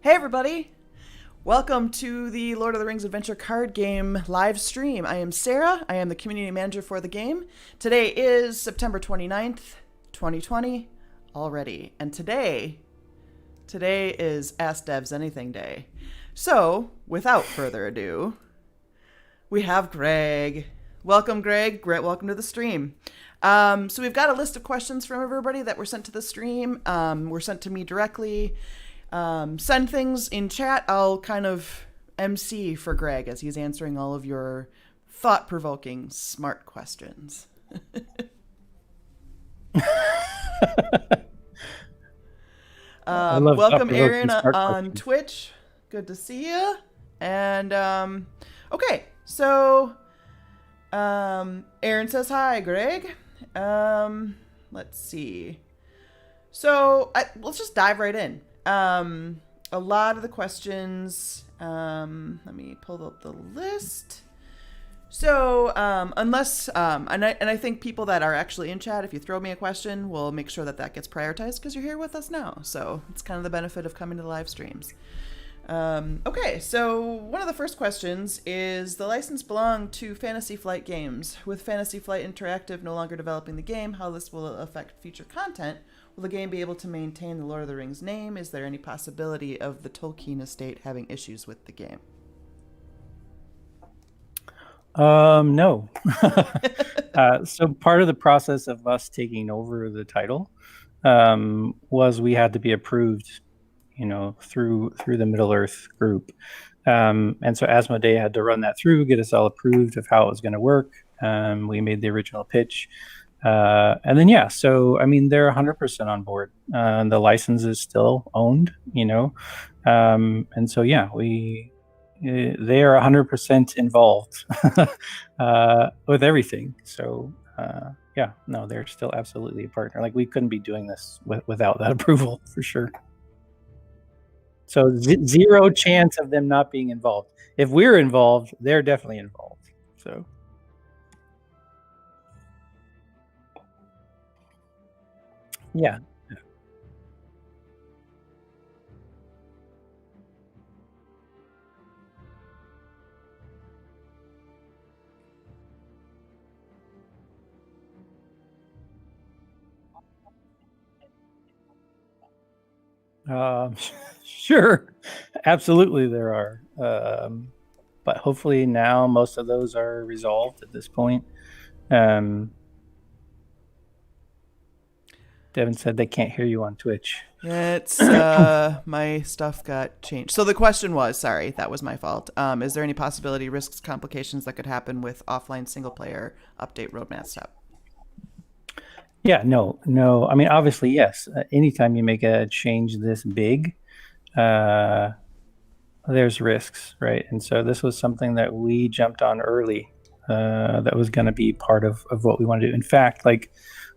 Hey everybody! Welcome to the Lord of the Rings Adventure card game live stream. I am Sarah. I am the community manager for the game. Today is September 29th, 2020 already. And today is Ask Devs Anything Day. So, without further ado, we have Greg. Welcome, Greg. Welcome to the stream. So we've got a list of questions from everybody that were sent to the stream. Were sent to me directly. Send things in chat. I'll kind of MC for Greg as he's answering all of your thought-provoking, smart questions. Welcome, Aaron, on Twitch. Good to see you. And, okay, so, Aaron says hi, Greg. Let's see. So, let's just dive right in. A lot of the questions, let me pull up the list. So, unless, and I think people that are actually in chat, if you throw me a question, we'll make sure that gets prioritized because you're here with us now. So it's kind of the benefit of coming to the live streams. Okay, so one of the first questions is, the license belong to Fantasy Flight Games. With Fantasy Flight Interactive no longer developing the game, how this will affect future content? Will the game be able to maintain the Lord of the Rings name? Is there any possibility of the Tolkien estate having issues with the game? No. So part of the process of us taking over the title was we had to be approved, through the Middle Earth group. And so Asmodee had to run that through, get us all approved of how it was going to work. We made the original pitch. And then, yeah, so, I mean, they're 100% on board. The license is still owned, and so, yeah, they are 100% involved with everything. So, yeah, no, they're still absolutely a partner. Like, we couldn't be doing this without that approval, for sure. So zero chance of them not being involved. If we're involved, they're definitely involved. So. Yeah. Sure, absolutely there are. But hopefully now most of those are resolved at this point. Devin said they can't hear you on Twitch. Yeah, it's my stuff got changed. So the question was, sorry, that was my fault. Is there any possibility, risks, complications that could happen with offline single player update roadmap step? Yeah, no. I mean, obviously, yes. Anytime you make a change this big, there's risks, right? And so this was something that we jumped on early. That was going to be part of what we want to do. In fact, like,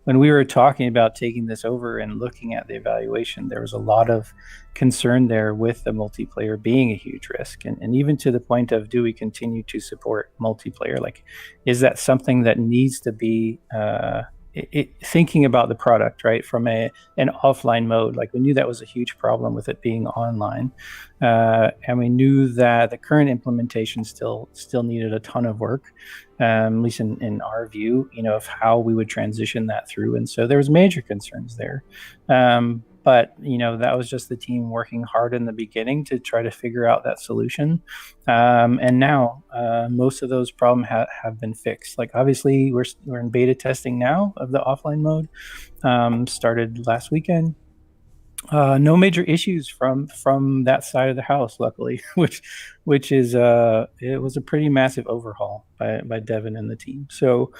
when we were talking about taking this over and looking at the evaluation, there was a lot of concern there with the multiplayer being a huge risk. And even to the point of, do we continue to support multiplayer? Like, is that something that needs to be thinking about the product, right, from an offline mode? Like, we knew that was a huge problem with it being online. And we knew that the current implementation still needed a ton of work, at least in our view, of how we would transition that through. And so there was major concerns there. But, that was just the team working hard in the beginning to try to figure out that solution. And now most of those problems have been fixed. Like, obviously, we're in beta testing now of the offline mode. Started last weekend. No major issues from that side of the house, luckily, which is it was a pretty massive overhaul by Devin and the team. So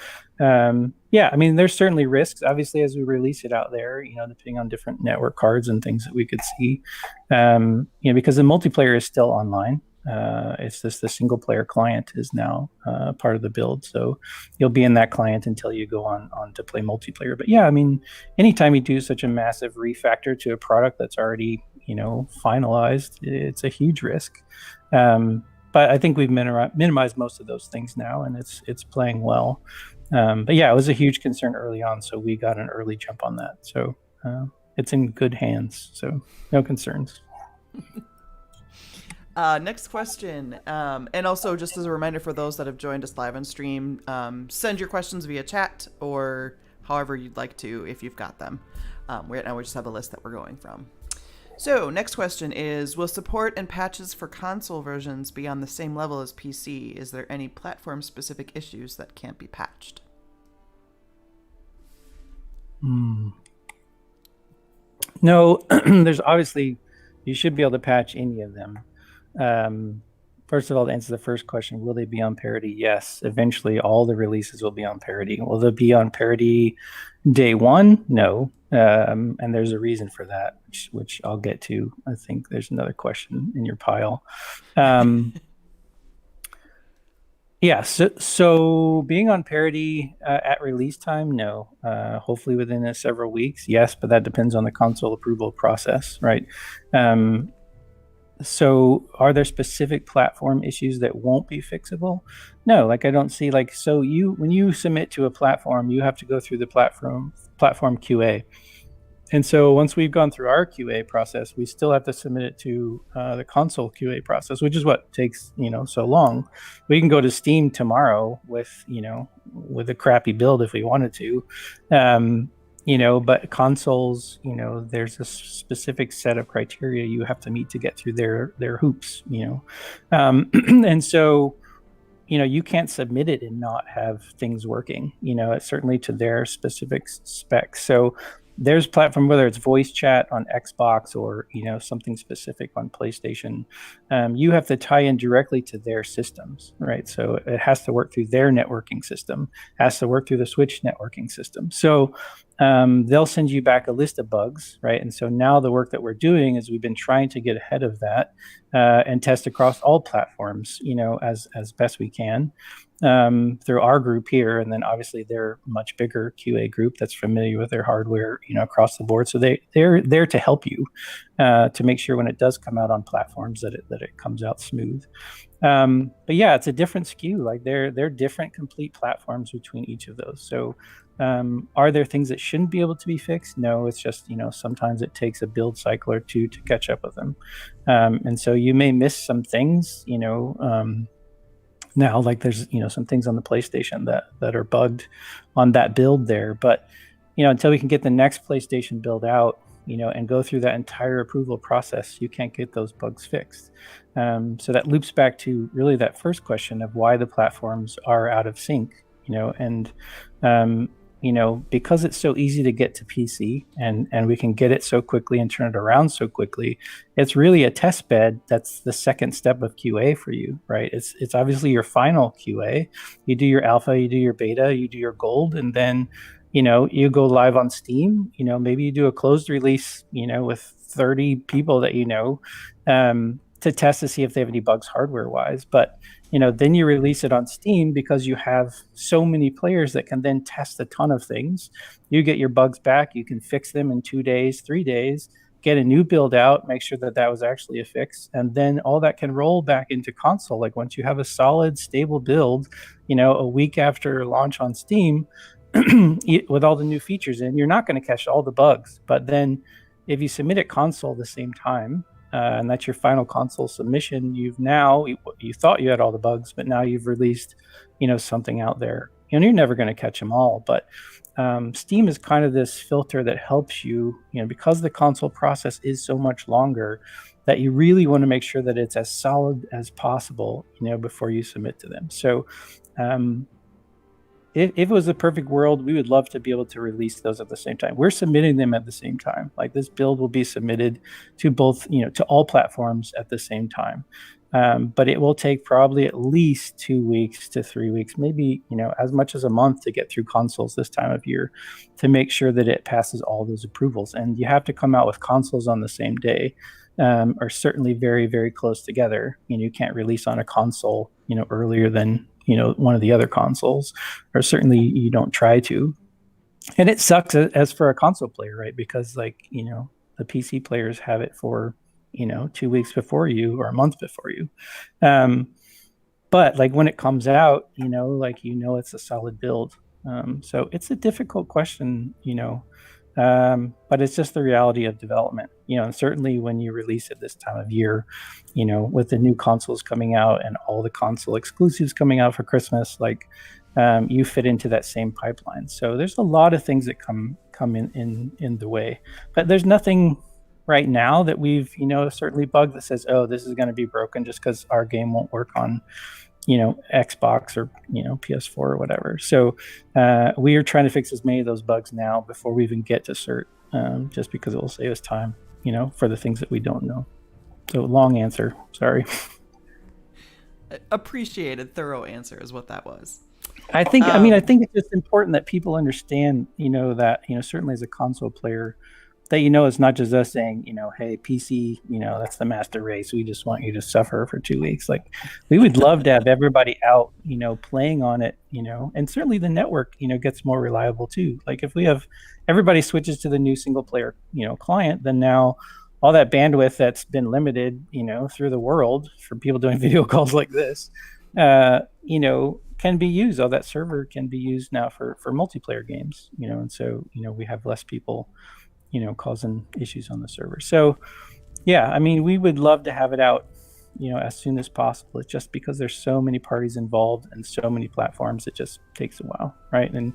yeah, I mean, there's certainly risks, obviously, as we release it out there, depending on different network cards and things that we could see, because the multiplayer is still online. It's just the single player client is now part of the build. So you'll be in that client until you go on to play multiplayer. But yeah, I mean, anytime you do such a massive refactor to a product that's already, finalized, it's a huge risk. But I think we've minimized most of those things now, and it's playing well. But yeah, it was a huge concern early on, so we got an early jump on that. So it's in good hands, so no concerns. Next question. And also, just as a reminder for those that have joined us live on stream, send your questions via chat or however you'd like to if you've got them. Right now, we just have a list that we're going from. So, next question is, will support and patches for console versions be on the same level as PC? Is there any platform-specific issues that can't be patched? No, there's obviously, you should be able to patch any of them. First of all, to answer the first question, will they be on parity? Yes. Eventually, all the releases will be on parity. Will they be on parity day one? No. And there's a reason for that, which I'll get to. I think there's another question in your pile. Yeah, so being on parity at release time, no. Hopefully within several weeks, yes, but that depends on the console approval process, right? So are there specific platform issues that won't be fixable? No, like I don't see so when you submit to a platform, you have to go through the platform QA. And so once we've gone through our QA process, we still have to submit it to the console QA process, which is what takes, so long. We can go to Steam tomorrow with a crappy build if we wanted to. But consoles, there's a specific set of criteria you have to meet to get through their hoops, and so, you can't submit it and not have things working, it's certainly to their specific specs. So there's platform, whether it's voice chat on Xbox or, something specific on PlayStation, you have to tie in directly to their systems, right? So it has to work through their networking system, has to work through the Switch networking system. So they'll send you back a list of bugs, right? And so now the work that we're doing is we've been trying to get ahead of that and test across all platforms, as best we can. Through our group here, and then obviously they're a much bigger QA group that's familiar with their hardware, across the board. So they're there to help you to make sure when it does come out on platforms that it comes out smooth. But yeah, it's a different SKU. Like they're different complete platforms between each of those. So are there things that shouldn't be able to be fixed? No, it's just sometimes it takes a build cycle or two to catch up with them, and so you may miss some things. Now, like there's some things on the PlayStation that are bugged on that build there, but until we can get the next PlayStation build out, and go through that entire approval process, you can't get those bugs fixed. So that loops back to really that first question of why the platforms are out of sync, and because it's so easy to get to PC and we can get it so quickly and turn it around so quickly, it's really a test bed. That's the second step of QA for you, right? It's obviously your final QA. You do your alpha, you do your beta, you do your gold, and then you go live on Steam. Maybe you do a closed release, with 30 people that to test to see if they have any bugs hardware wise. But then you release it on Steam because you have so many players that can then test a ton of things. You get your bugs back, you can fix them in 2 days, 3 days, get a new build out, make sure that was actually a fix, and then all that can roll back into console. Like once you have a solid, stable build, a week after launch on Steam, with all the new features in, you're not going to catch all the bugs. But then if you submit it console at the same time, and that's your final console submission, you thought you had all the bugs, but now you've released something out there, and you're never going to catch them all. But Steam is kind of this filter that helps you, because the console process is so much longer, that you really want to make sure that it's as solid as possible, before you submit to them. So if it was a perfect world, we would love to be able to release those at the same time. We're submitting them at the same time. Like this build will be submitted to both, to all platforms at the same time. But it will take probably at least 2 weeks to 3 weeks, maybe, as much as a month to get through consoles this time of year to make sure that it passes all those approvals. And you have to come out with consoles on the same day, or certainly very, very close together. You can't release on a console, earlier than one of the other consoles, or certainly you don't try to. And it sucks as for a console player, right? Because the PC players have it for 2 weeks before you or a month before you. But when it comes out, it's a solid build. So it's a difficult question, But it's just the reality of development, and certainly when you release it this time of year, with the new consoles coming out and all the console exclusives coming out for Christmas, like you fit into that same pipeline. So there's a lot of things that come in the way, but there's nothing right now that we've certainly bugged that says, oh, this is going to be broken just because our game won't work on Xbox or PS4 or whatever. So we are trying to fix as many of those bugs now before we even get to cert, just because it will save us time for the things that we don't know. So long answer, sorry. Appreciated, thorough answer is what that was. I think it's just important that people understand that certainly as a console player, that it's not just us saying, hey, PC, that's the master race. We just want you to suffer for 2 weeks. Like, we would love to have everybody out, playing on it, and certainly the network, gets more reliable too. Like, if we have everybody switches to the new single player, client, then now all that bandwidth that's been limited, through the world for people doing video calls like this, can be used. All that server can be used now for multiplayer games, and so, we have less people causing issues on the server. So yeah, I mean, we would love to have it out, as soon as possible. It's just because there's so many parties involved and so many platforms, it just takes a while, right? And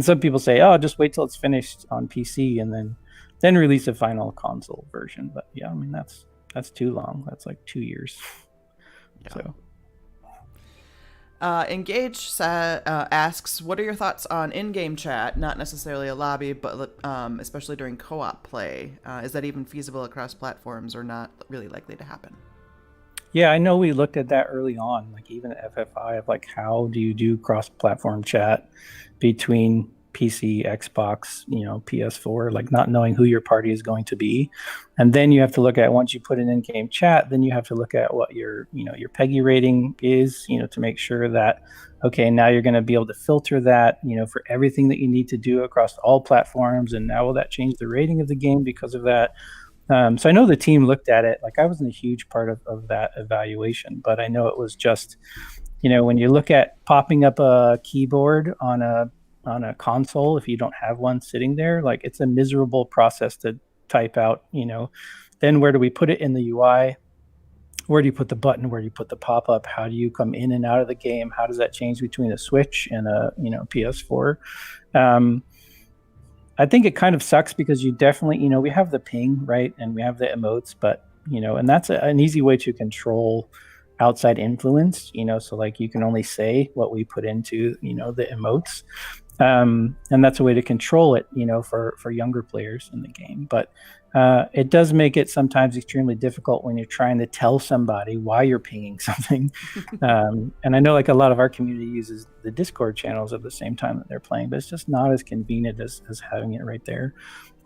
some people say, oh, just wait till it's finished on PC and then release a final console version. But yeah, I mean, that's too long. That's like 2 years. Yeah. So Engage asks, what are your thoughts on in-game chat? Not necessarily a lobby, but especially during co-op play. Is that even feasible across platforms or not really likely to happen? Yeah, I know we looked at that early on, like even at FFI, of like, how do you do cross-platform chat between PC, Xbox, PS4, like not knowing who your party is going to be. And then you have to look at, once you put an in-game chat, then you have to look at what your PEGI rating is, to make sure that, okay, now you're going to be able to filter that, for everything that you need to do across all platforms. And now will that change the rating of the game because of that? So I know the team looked at it. Like, I wasn't a huge part of that evaluation, but I know it was just, when you look at popping up a keyboard on a console, if you don't have one sitting there, like, it's a miserable process to type out, then where do we put it in the UI? Where do you put the button? Where do you put the pop-up? How do you come in and out of the game? How does that change between a Switch and a PS4? I think it kind of sucks because you definitely, we have the ping, right? And we have the emotes, but, and that's an easy way to control outside influence, so like you can only say what we put into, the emotes. And that's a way to control it, for younger players in the game. But it does make it sometimes extremely difficult when you're trying to tell somebody why you're pinging something. And I know, like, a lot of our community uses the Discord channels at the same time that they're playing, but it's just not as convenient as having it right there.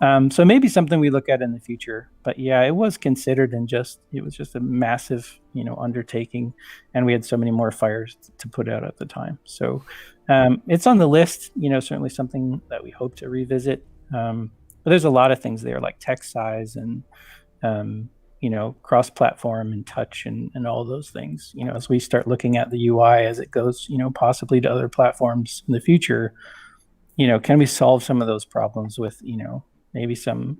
So maybe something we look at in the future. But yeah, it was considered, and it was just a massive, undertaking, and we had so many more fires to put out at the time. So it's on the list, certainly something that we hope to revisit. But there's a lot of things there, like text size and, cross-platform and touch and all those things. As we start looking at the UI as it goes, possibly to other platforms in the future, can we solve some of those problems with, maybe some,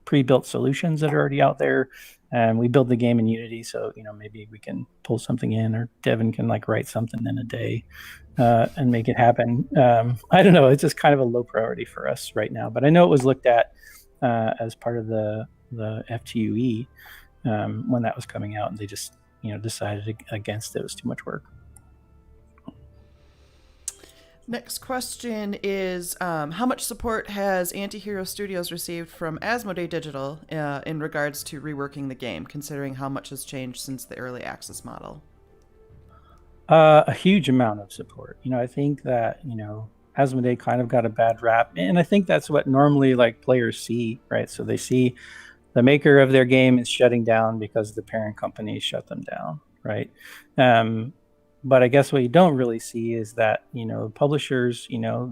pre-built solutions that are already out there. And we build the game in Unity, so maybe we can pull something in, or Devin can like write something in a day and make it happen. I don't know. It's just kind of a low priority for us right now. But I know it was looked at as part of the FTUE when that was coming out, and they just decided against it. It was too much work. Next question is, how much support has Antihero Studios received from Asmodee Digital in regards to reworking the game, considering how much has changed since the early access model? A huge amount of support. I think that, Asmodee kind of got a bad rap, and I think that's what normally like players see, right? So they see the maker of their game is shutting down because the parent company shut them down, right? But I guess what you don't really see is that, publishers,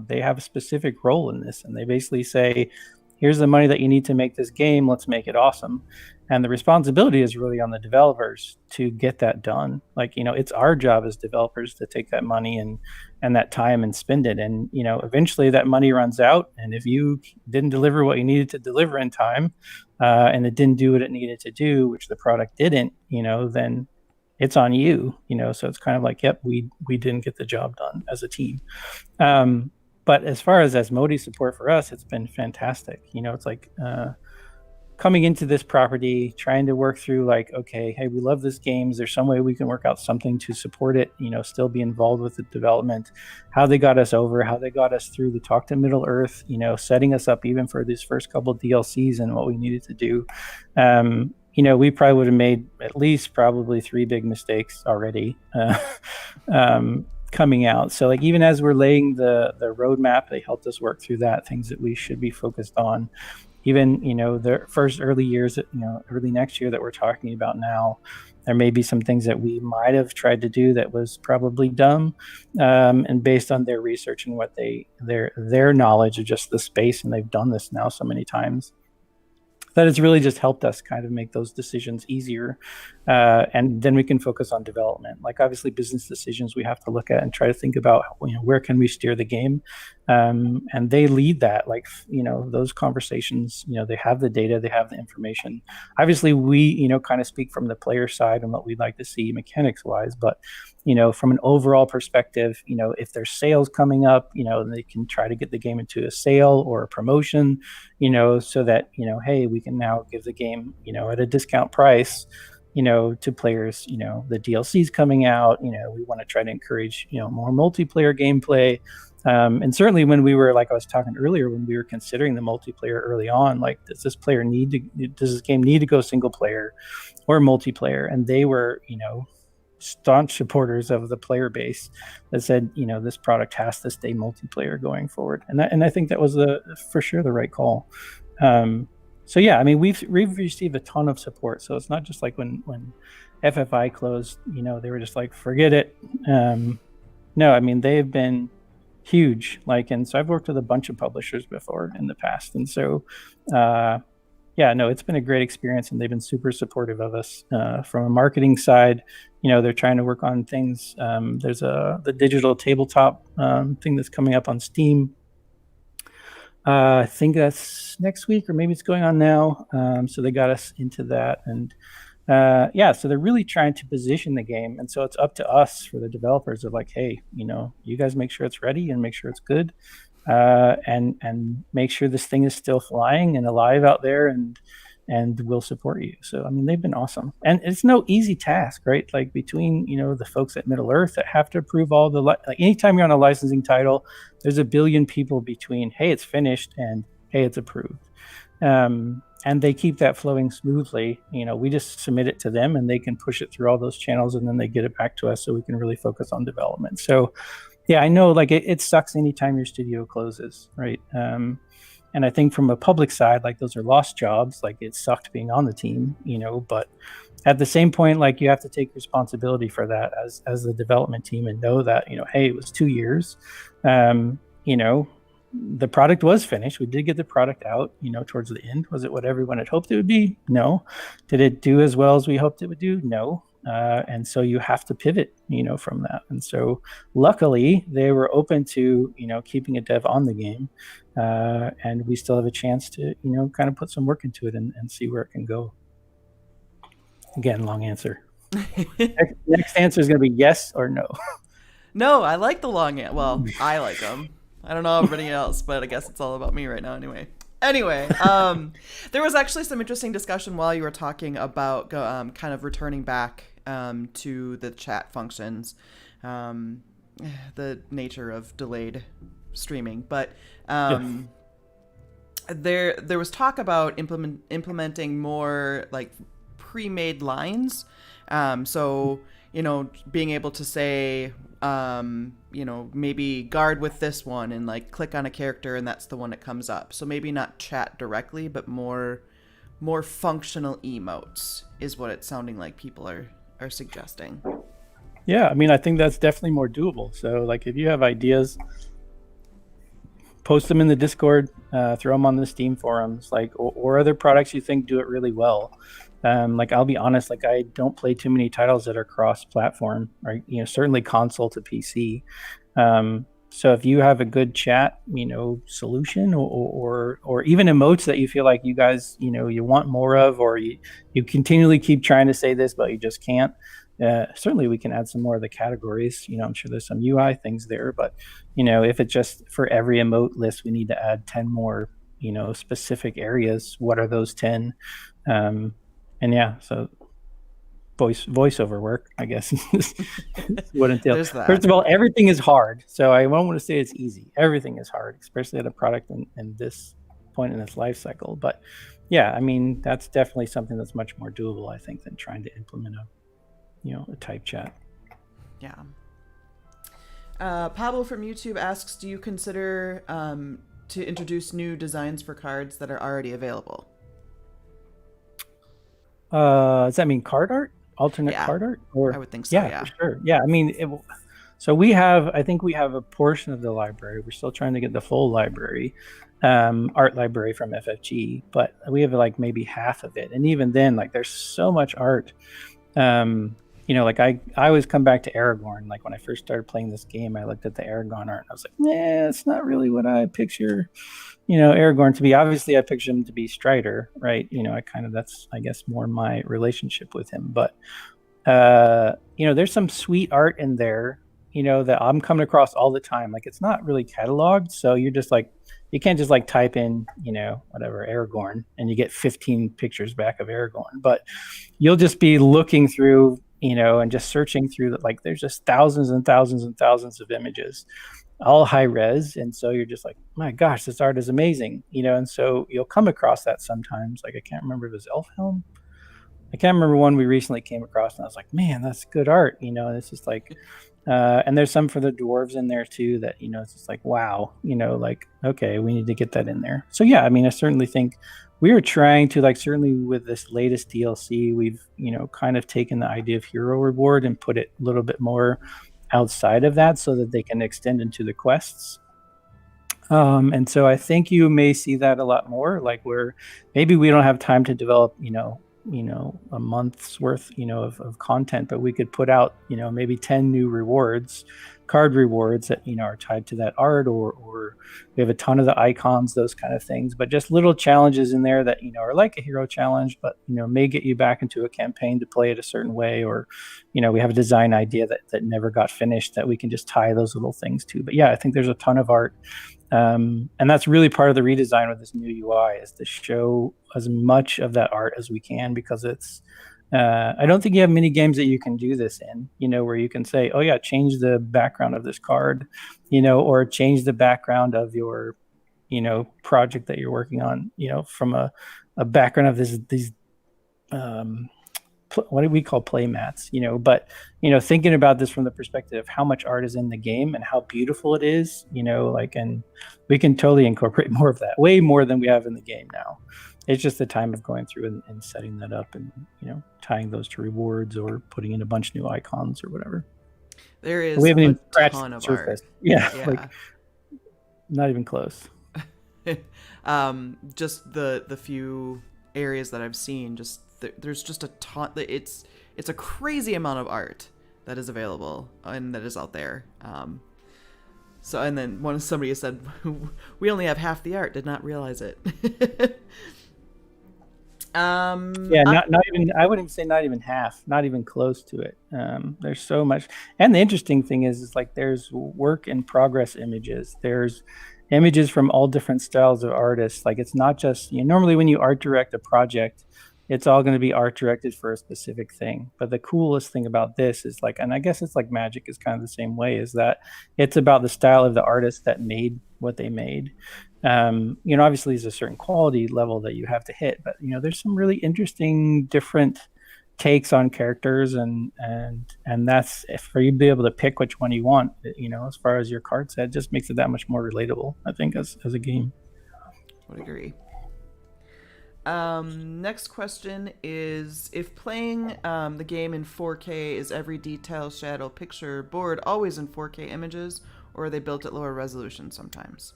they have a specific role in this, and they basically say, here's the money that you need to make this game. Let's make it awesome. And the responsibility is really on the developers to get that done. Like, it's our job as developers to take that money and that time and spend it. And, eventually that money runs out. And if you didn't deliver what you needed to deliver in time, and it didn't do what it needed to do, which the product didn't, then it's on you, so it's kind of like, yep, we didn't get the job done as a team. But as far as Modi support for us, it's been fantastic. It's like, coming into this property, trying to work through like, okay, hey, we love this game. Is there some way we can work out something to support it, still be involved with the development, how they got us over, how they got us through the talk to Middle Earth, setting us up even for these first couple of DLCs and what we needed to do. We probably would have made at least probably 3 big mistakes already coming out. So like, even as we're laying the roadmap, they helped us work through that, things that we should be focused on. Even, the first early years, early next year that we're talking about now, there may be some things that we might have tried to do that was probably dumb, and based on their research and what their knowledge of just the space, and they've done this now so many times, that has really just helped us kind of make those decisions easier. And then we can focus on development. Like, obviously business decisions we have to look at and try to think about, where can we steer the game? And they lead that, like, those conversations, they have the data, they have the information. Obviously we, kind of speak from the player side and what we'd like to see mechanics wise, but from an overall perspective, if there's sales coming up, they can try to get the game into a sale or a promotion, so that, hey, we can now give the game, at a discount price, to players. The DLC's coming out, we want to try to encourage, more multiplayer gameplay. And certainly when we were, like I was talking earlier, when we were considering the multiplayer early on, like, does this game need to go single player or multiplayer? And they were, staunch supporters of the player base that said, this product has to stay multiplayer going forward. And I think that was for sure the right call. So yeah, I mean, we've received a ton of support. So it's not just like when FFI closed, they were just like, forget it. No, I mean, they've been huge. Like, and so I've worked with a bunch of publishers before in the past. And so, yeah, no, it's been a great experience, and they've been super supportive of us. From a marketing side, they're trying to work on things. There's the digital tabletop thing that's coming up on Steam. I think that's next week, or maybe it's going on now. So they got us into that, and yeah, so they're really trying to position the game, and so it's up to us, for the developers, of like, hey, you guys make sure it's ready and make sure it's good. And make sure this thing is still flying and alive out there, and we'll support you. So, I mean, they've been awesome, and it's no easy task, right? Like, between, the folks at Middle Earth that have to approve all like, anytime you're on a licensing title, there's a billion people between, hey, it's finished, and hey, it's approved. And they keep that flowing smoothly. We just submit it to them, and they can push it through all those channels, and then they get it back to us, so we can really focus on development. So, yeah, I know, like, it sucks anytime your studio closes, right? And I think from a public side, like, those are lost jobs. Like, it sucked being on the team, but at the same point, like, you have to take responsibility for that as the development team, and know that, hey, it was 2 years. The product was finished. We did get the product out, towards the end. Was it what everyone had hoped it would be? No. Did it do as well as we hoped it would do? No. And so you have to pivot, from that. And so luckily they were open to, keeping a dev on the game. And we still have a chance to, kind of put some work into it and see where it can go. Again, long answer. Next answer is going to be yes or no. No, I like the long answer. Well, I like them. I don't know everybody else, but I guess it's all about me right now anyway. Anyway, there was actually some interesting discussion while you were talking about kind of returning back to the chat functions, the nature of delayed streaming. But there was talk about implementing more like pre-made lines. So, being able to say, maybe guard with this one, and like click on a character and that's the one that comes up. So maybe not chat directly, but more functional emotes is what it's sounding like people are suggesting. Yeah, I mean, I think that's definitely more doable. So, like, if you have ideas, post them in the Discord, throw them on the Steam forums, like, or other products you think do it really well. Like I'll be honest, like I don't play too many titles that are cross-platform, right? Certainly console to PC. So if you have a good chat, solution or even emotes that you feel like you guys, you want more of, or you continually keep trying to say this, but you just can't. Certainly we can add some more of the categories. I'm sure there's some UI things there, but if it's just for every emote list, we need to add 10 more, specific areas. What are those 10? And yeah, so voiceover work, I guess, what entails. First of all, everything is hard. So I won't want to say it's easy. Everything is hard, especially at a product in this point in its life cycle. But yeah, I mean, that's definitely something that's much more doable, I think, than trying to implement a type chat. Yeah. Pablo from YouTube asks, do you consider to introduce new designs for cards that are already available? Does that mean card art? Alternate card art? Or I would think so. Yeah, for sure. Yeah, I mean, so I think we have a portion of the library. We're still trying to get the full library, art library from FFG, but we have like maybe half of it. And even then, like there's so much art. Like I always come back to Aragorn. Like when I first started playing this game, I looked at the Aragorn art and I was like, nah, it's not really what I picture, Aragorn to be. Obviously I picture him to be Strider, right? That's, I guess, more my relationship with him. But, there's some sweet art in there, that I'm coming across all the time. Like it's not really cataloged. So you're just like, you can't just like type in, whatever, Aragorn, and you get 15 pictures back of Aragorn. But you'll just be looking through, and just searching through that. Like there's just thousands and thousands and thousands of images, all high res. And so you're just like, my gosh, this art is amazing, and so you'll come across that sometimes. Like I can't remember if it was Elfhelm. I can't remember one we recently came across, and I was like, man, that's good art, and it's just like, and there's some for the dwarves in there too that, it's just like, wow, like, okay, we need to get that in there. So yeah, I mean, I certainly think we are trying to, like, certainly with this latest DLC, we've, kind of taken the idea of hero reward and put it a little bit more outside of that so that they can extend into the quests. And so I think you may see that a lot more, like where maybe we don't have time to develop, a month's worth, of content, but we could put out, maybe 10 new rewards, card rewards that, are tied to that art, or we have a ton of the icons, those kind of things, but just little challenges in there that, are like a hero challenge, but, may get you back into a campaign to play it a certain way, or, we have a design idea that never got finished that we can just tie those little things to. But yeah, I think there's a ton of art. And that's really part of the redesign with this new UI, is to show as much of that art as we can, because it's, I don't think you have many games that you can do this in, where you can say, oh yeah, change the background of this card, or change the background of your, project that you're working on, from a background of these, what do we call play mats, but, thinking about this from the perspective of how much art is in the game and how beautiful it is, and we can totally incorporate more of that, way more than we have in the game now. It's just the time of going through and setting that up and, tying those to rewards or putting in a bunch of new icons or whatever. There is we haven't even scratched the surface. Yeah, like not even close. Just the few areas that I've seen, just there's just a ton. It's a crazy amount of art that is available and that is out there. So, and then somebody said, we only have half the art, did not realize it. Not even, I wouldn't say not even half, not even close to it. There's so much. And the interesting thing is like there's work in progress images. There's images from all different styles of artists. Like it's not just, normally when you art direct a project, it's all going to be art directed for a specific thing. But the coolest thing about this is like, and I guess it's like Magic is kind of the same way, is that it's about the style of the artist that made what they made. Obviously there's a certain quality level that you have to hit, but there's some really interesting different takes on characters, and that's, for you to be able to pick which one you want, as far as your card set, just makes it that much more relatable, I think, as a game. I would agree. Next question is, if playing the game in 4K, is every detail, shadow, picture, board always in 4K images, or are they built at lower resolution sometimes?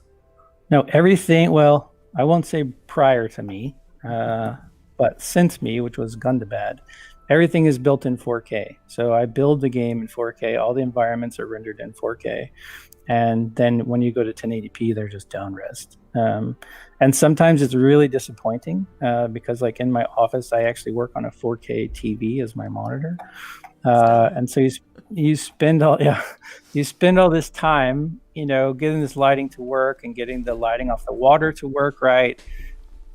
No, everything, well, I won't say prior to me. But since me, which was Gundabad, everything is built in 4K. So I build the game in 4K. All the environments are rendered in 4K. And then when you go to 1080p, they're just down-resed. And sometimes it's really disappointing because, like in my office, I actually work on a 4K TV as my monitor, and so you spend all this time, getting this lighting to work and getting the lighting off the water to work right.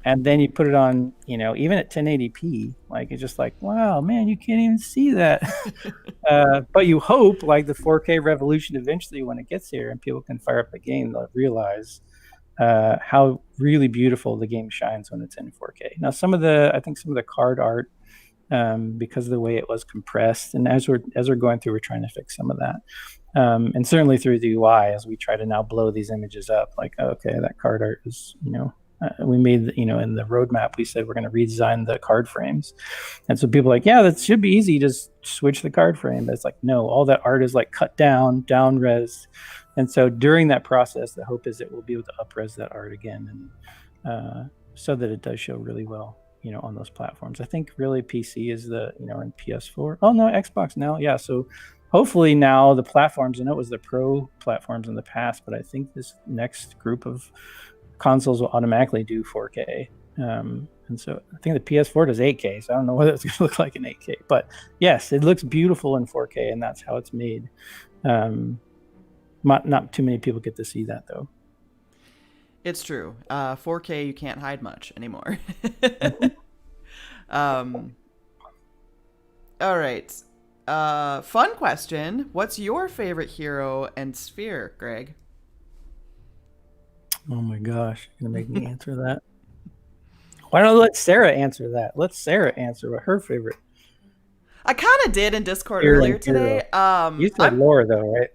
And then you put it on, even at 1080p, like it's just like, wow, man, you can't even see that. But you hope, like the 4K revolution, eventually when it gets here and people can fire up the game, they'll realize how really beautiful the game shines when it's in 4K. Now, I think some of the card art, because of the way it was compressed, and as we're going through, we're trying to fix some of that. And certainly through the UI, as we try to now blow these images up, like, okay, that card art is, we made, in the roadmap, we said we're going to redesign the card frames. And so people are like, yeah, that should be easy. Just switch the card frame. But it's like, no, all that art is like cut down res. And so during that process, the hope is that we'll be able to up-res that art again, and so that it does show really well, on those platforms. I think really PC is the, and PS4. Oh, no, Xbox now. Yeah, so hopefully now the platforms, I know it was the Pro platforms in the past, but I think this next group of consoles will automatically do 4K. And so I think the PS4 does 8K, so I don't know what it's going to look like in 8K. But yes, it looks beautiful in 4K, and that's how it's made. Not too many people get to see that, though. It's true. 4K, you can't hide much anymore. All right. Fun question. What's your favorite hero and sphere, Greg? Oh my gosh, you're going to make me answer that? Why don't I let Sarah answer that? Let Sarah answer what her favorite. I kind of did in Discord earlier today. You said LotR, though, right?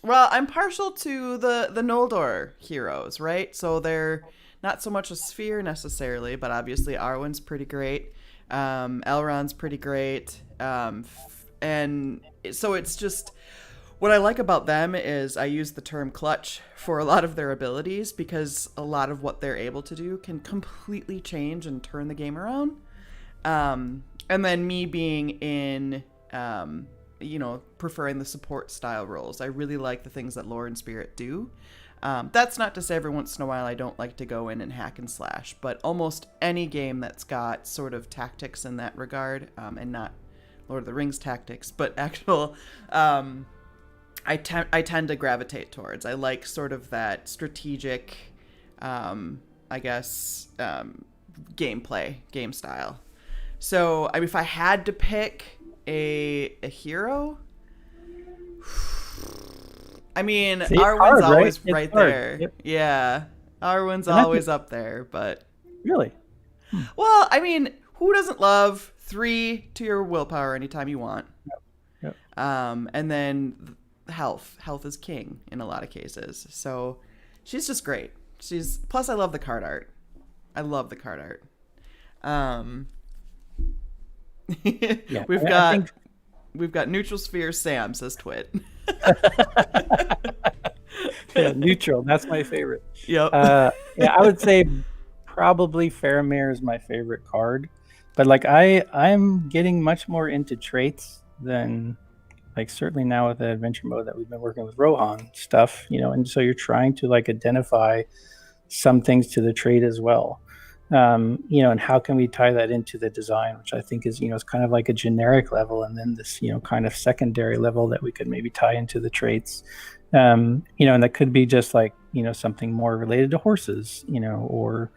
Well, I'm partial to the LotR heroes, right? So they're not so much a sphere necessarily, but obviously Arwen's pretty great. Elrond's pretty great. And so it's just, what I like about them is I use the term clutch for a lot of their abilities, because a lot of what they're able to do can completely change and turn the game around. And then me being in, preferring the support style roles. I really like the things that Lore and Spirit do. That's not to say every once in a while I don't like to go in and hack and slash, but almost any game that's got sort of tactics in that regard, and not Lord of the Rings tactics, but actual, I tend to gravitate towards. I like sort of that strategic, gameplay, game style. So, if I had to pick a hero, Arwen's always right there. Yep. Yeah, Arwen's always up there, but... Really? Well, who doesn't love 3 to your willpower anytime you want? Yep. And then health is king in a lot of cases. So she's just great. Plus I love the card art. Yeah, we've got neutral sphere Sam, says Twit. Yeah, neutral, that's my favorite. Yep. Yeah, I would say probably Faramir is my favorite card, but like I'm getting much more into traits than, like, certainly now with the adventure mode that we've been working with Rohan stuff, and so you're trying to like identify some things to the trait as well. And how can we tie that into the design, which I think is, is kind of like a generic level, and then this, kind of secondary level that we could maybe tie into the traits. And that could be just like, something more related to horses, or,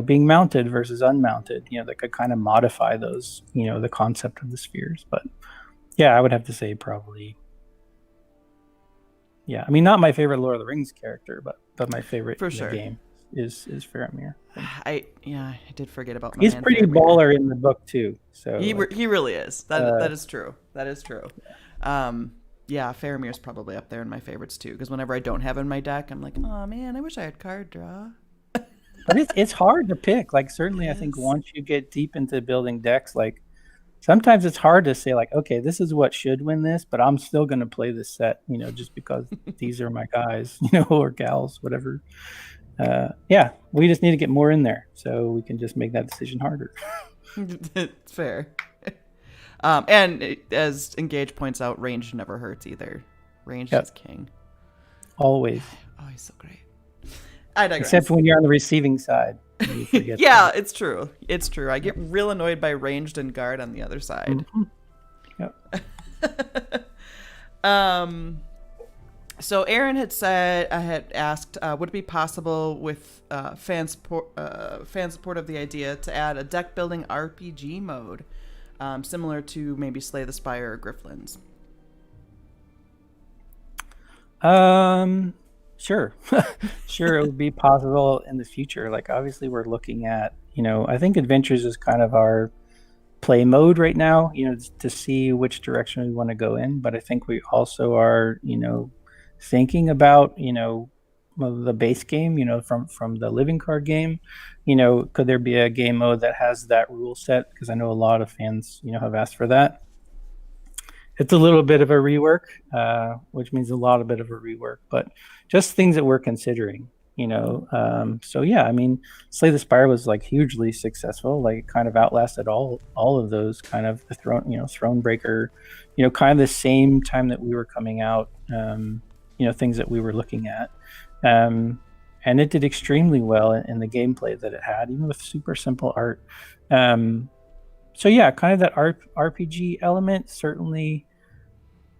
being mounted versus unmounted, that could kind of modify those, the concept of the spheres. But yeah, I would have to say probably, yeah. Not my favorite Lord of the Rings character, but my favorite for sure game is Faramir. I did forget about my He's pretty Faramir. baller in the book too. So he really is. That is true. That is true. Yeah, Faramir's probably up there in my favorites too, because whenever I don't have in my deck, I'm like, oh man, I wish I had card draw. But it's hard to pick. Like, certainly I think once you get deep into building decks, like sometimes it's hard to say like, okay, this is what should win this, but I'm still going to play this set, just because these are my guys, or gals, whatever. Yeah, we just need to get more in there so we can just make that decision harder. It's fair. As Engage points out, range never hurts either. Range is Yep, king. always. Oh, he's so great. I Except digress. when you're on the receiving side, you forget Yeah, that. it's true. It's true. I get real annoyed by ranged and guard on the other side. Mhm. Yep. Um, so Aaron had said, I had asked, would it be possible with fan support of the idea to add a deck building RPG mode, similar to maybe Slay the Spire or Grifflins? Sure. Sure, it would be possible in the future. Like obviously we're looking at, I think adventures is kind of our play mode right now, to see which direction we want to go in. But I think we also are, thinking about, well, the base game, from the living card game. Could there be a game mode that has that rule set? Because I know a lot of fans, have asked for that. It's a little bit of a rework, which means a lot of bit of a rework, but just things that we're considering. So yeah, I mean, Slay the Spire was like hugely successful, like kind of outlasted all of those kind of the Thronebreaker, kind of the same time that we were coming out, things that we were looking at. And it did extremely well in the gameplay that it had, even with super simple art. So yeah, kind of that RPG element certainly,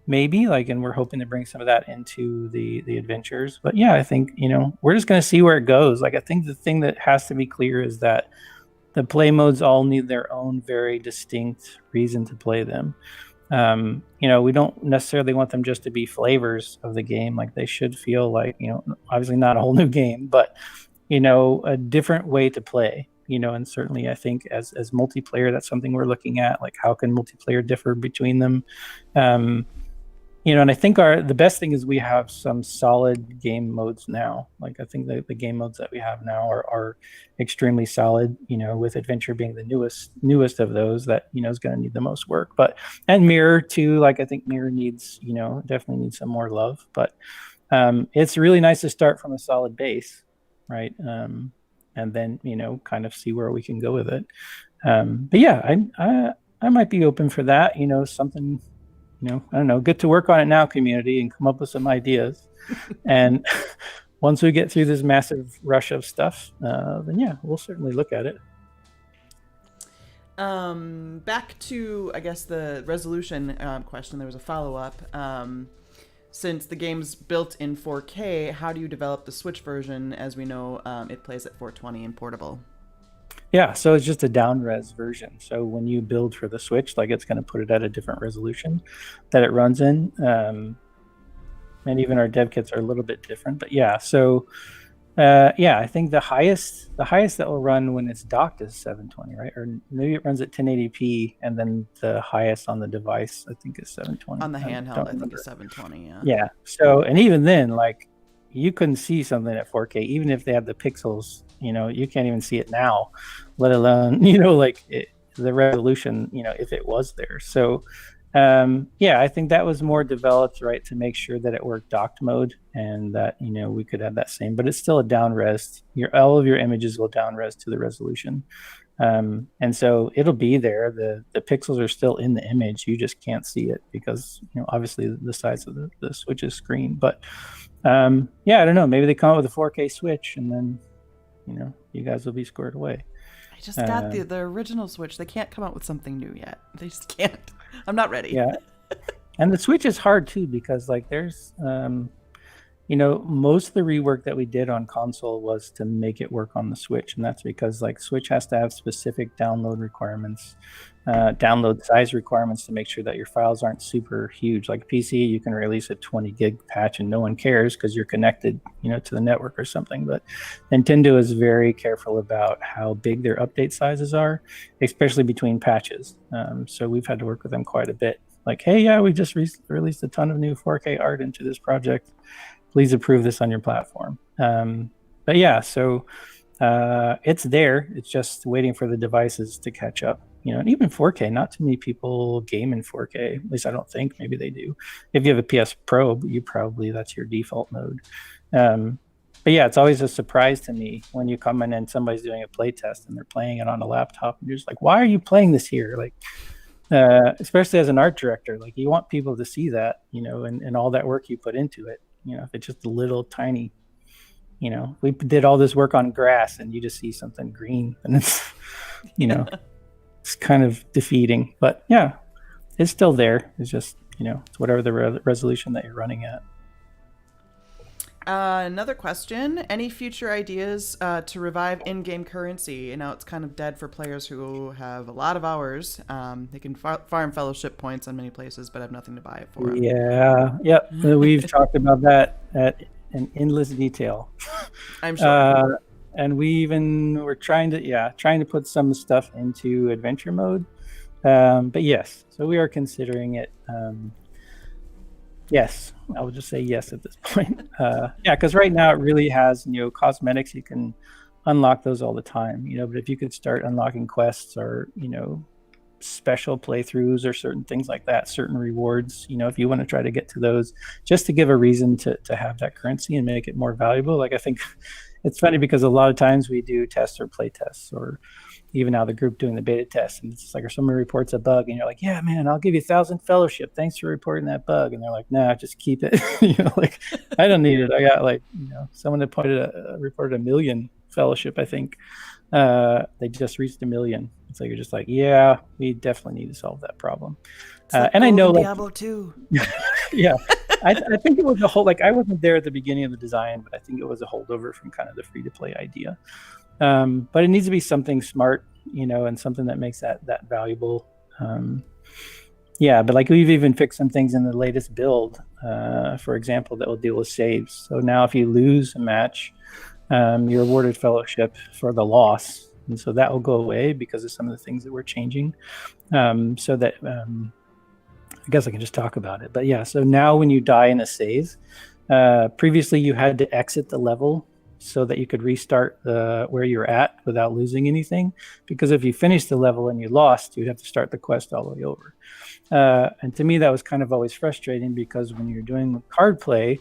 maybe, like, and we're hoping to bring some of that into the adventures. But yeah, I think we're just going to see where it goes. Like I think the thing that has to be clear is that the play modes all need their own very distinct reason to play them. We don't necessarily want them just to be flavors of the game. Like they should feel like, obviously not a whole new game, but a different way to play. And certainly I think as multiplayer, that's something we're looking at. Like how can multiplayer differ between them? And I think the best thing is we have some solid game modes now. Like I think the game modes that we have now are extremely solid, with adventure being the newest of those that, is going to need the most work. And mirror too, like I think mirror needs, definitely needs some more love, but it's really nice to start from a solid base, right? And then, kind of see where we can go with it. But yeah, I might be open for that, something, I don't know, get to work on it now, community, and come up with some ideas. And once we get through this massive rush of stuff, then yeah, we'll certainly look at it. Back to, I guess, the resolution question. There was a follow-up. Since the game's built in 4K, how do you develop the Switch version? As we know, it plays at 420 in portable. Yeah, so it's just a down res version. So when you build for the Switch, like it's going to put it at a different resolution that it runs in. And even our dev kits are a little bit different. But yeah, so yeah, I think the highest that will run when it's docked is 720, right? Or maybe it runs at 1080p, and then the highest on the device I think is 720. On the handheld, I think it's 720. Yeah. Yeah. So, and even then, like you couldn't see something at 4K, even if they had the pixels. You can't even see it now, let alone the resolution. If it was there. So, yeah, I think that was more developed, right, to make sure that it worked docked mode and that, we could have that same, but it's still a down res. All of your images will down res to the resolution. And so it'll be there. The pixels are still in the image. You just can't see it because, obviously the size of the Switch's screen. But, yeah, I don't know. Maybe they come up with a 4K Switch and then, you guys will be squared away. I just got the original Switch. They can't come out with something new yet. They just can't. I'm not ready. Yeah. And the Switch is hard too, because like there's, most of the rework that we did on console was to make it work on the Switch. And that's because like Switch has to have specific download requirements, download size requirements to make sure that your files aren't super huge. Like PC, you can release a 20 gig patch and no one cares because you're connected, to the network or something. But Nintendo is very careful about how big their update sizes are, especially between patches. So we've had to work with them quite a bit. Like, hey, yeah, we just released a ton of new 4K art into this project. Please approve this on your platform. But yeah, so it's there. It's just waiting for the devices to catch up. And even 4K, not too many people game in 4K. At least I don't think. Maybe they do. If you have a PS Pro, that's your default mode. But yeah, it's always a surprise to me when you come in and somebody's doing a play test and they're playing it on a laptop, and you're just like, why are you playing this here? Like, especially as an art director, like you want people to see that, and all that work you put into it. If it's just a little tiny, we did all this work on grass and you just see something green, and it's, it's kind of defeating. But yeah, it's still there. It's just, it's whatever the resolution that you're running at. Another question. Any future ideas to revive in-game currency? Now it's kind of dead for players who have a lot of hours. They can farm fellowship points on many places, but have nothing to buy it for. Yeah. Yep. We've talked about that in endless detail. I'm sure. And we're trying to put some stuff into adventure mode. But yes, so we are considering it. Yes, I would just say yes at this point. Because right now it really has, cosmetics. You can unlock those all the time, but if you could start unlocking quests or, special playthroughs or certain things like that, certain rewards, if you want to try to get to those, just to give a reason to have that currency and make it more valuable. Like, I think it's funny because a lot of times we do tests or play tests, or even now the group doing the beta test, and it's just like, if someone reports a bug and you're like, yeah, man, I'll give you 1,000 fellowship. Thanks for reporting that bug. And they're like, nah, just keep it. Like, I don't need it. I got someone that reported 1 million fellowship, I think. They just reached 1 million. It's like, you're just like, yeah, we definitely need to solve that problem. And I know Diablo 2. Yeah. I think it was a whole, I wasn't there at the beginning of the design, but I think it was a holdover from kind of the free-to-play idea. But it needs to be something smart, and something that makes that valuable. But we've even fixed some things in the latest build, for example, that will deal with saves. So now if you lose a match, you're awarded fellowship for the loss. And so that will go away because of some of the things that we're changing. So that, I guess I can just talk about it. But yeah, so now when you die in a save, previously you had to exit the level so that you could restart where you're at without losing anything. Because if you finished the level and you lost, you'd have to start the quest all the way over. And to me, that was kind of always frustrating, because when you're doing card play,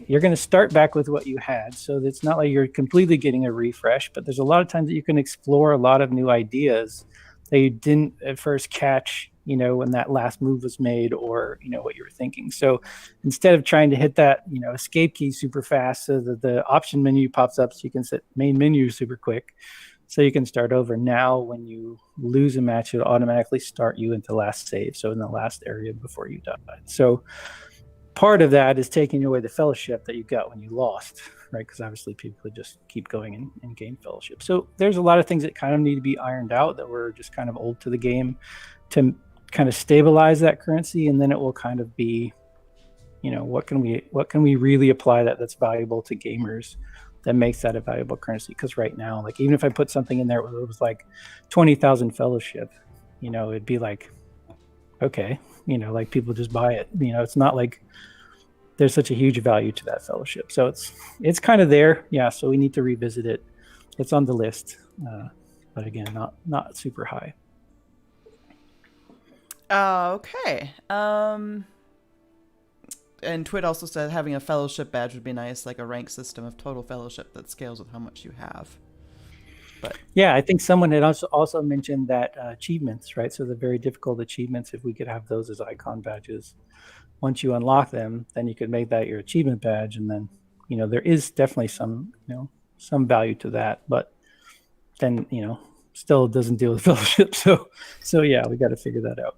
you're going to start back with what you had. So it's not like you're completely getting a refresh, but there's a lot of times that you can explore a lot of new ideas that you didn't at first catch, when that last move was made, or, what you were thinking. So instead of trying to hit that, escape key super fast so that the option menu pops up so you can set main menu super quick, so you can start over. Now, when you lose a match, it'll automatically start you into last save. So in the last area before you died. So part of that is taking away the fellowship that you got when you lost, right? Because obviously people could just keep going and gain fellowship. So there's a lot of things that kind of need to be ironed out that were just kind of old to the game, to kind of stabilize that currency. And then it will kind of be, what can we really apply that's valuable to gamers, that makes that a valuable currency? Because right now, even if I put something in there, it was 20,000 fellowship, it'd be like, okay, people just buy it. It's not like there's such a huge value to that fellowship. So it's kind of there. Yeah. So we need to revisit it. It's on the list. But again, not super high. Okay. And Twit also said having a fellowship badge would be nice, like a rank system of total fellowship that scales with how much you have. But yeah, I think someone had also mentioned that achievements, right? So the very difficult achievements, if we could have those as icon badges, once you unlock them, then you could make that your achievement badge. And then, there is definitely some value to that, but then, still doesn't deal with fellowship. So yeah, we got to figure that out.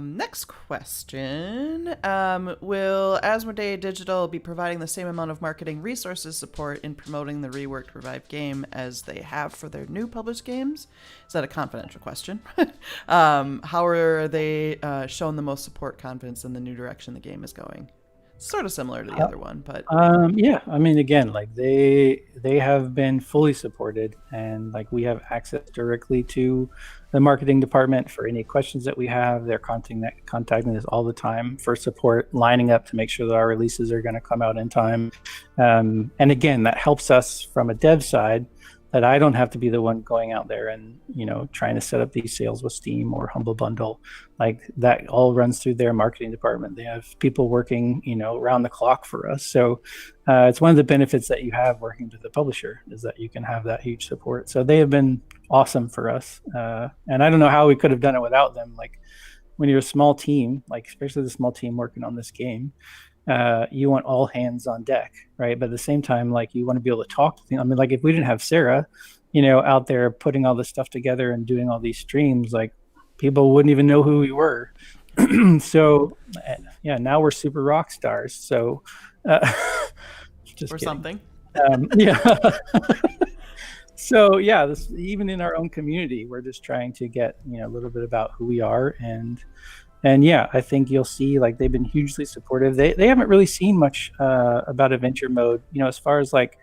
Next question. Will Asmodee Digital be providing the same amount of marketing resources support in promoting the reworked Revived game as they have for their new published games? Is that a confidential question? How are they shown the most support, confidence in the new direction the game is going? Sort of similar to the other one, but yeah, I mean, again, they have been fully supported, and we have access directly to the marketing department for any questions that we have. They're contacting us all the time for support, lining up to make sure that our releases are going to come out in time. And again, that helps us from a dev side, that I don't have to be the one going out there and, trying to set up these sales with Steam or Humble Bundle. Like that all runs through their marketing department. They have people working, around the clock for us. So it's one of the benefits that you have working with the publisher, is that you can have that huge support. So they have been awesome for us. And I don't know how we could have done it without them. Like when you're a small team, like especially the small team working on this game, you want all hands on deck, right? But at the same time, like you want to be able to talk to them. I mean, like if we didn't have Sarah, out there putting all this stuff together and doing all these streams, like people wouldn't even know who we were. So yeah, now we're super rock stars. So just or kidding. something. Yeah. So yeah, even in our own community, we're just trying to get, a little bit about who we are. And yeah, I think you'll see like they've been hugely supportive. They haven't really seen much about adventure mode, as far as like,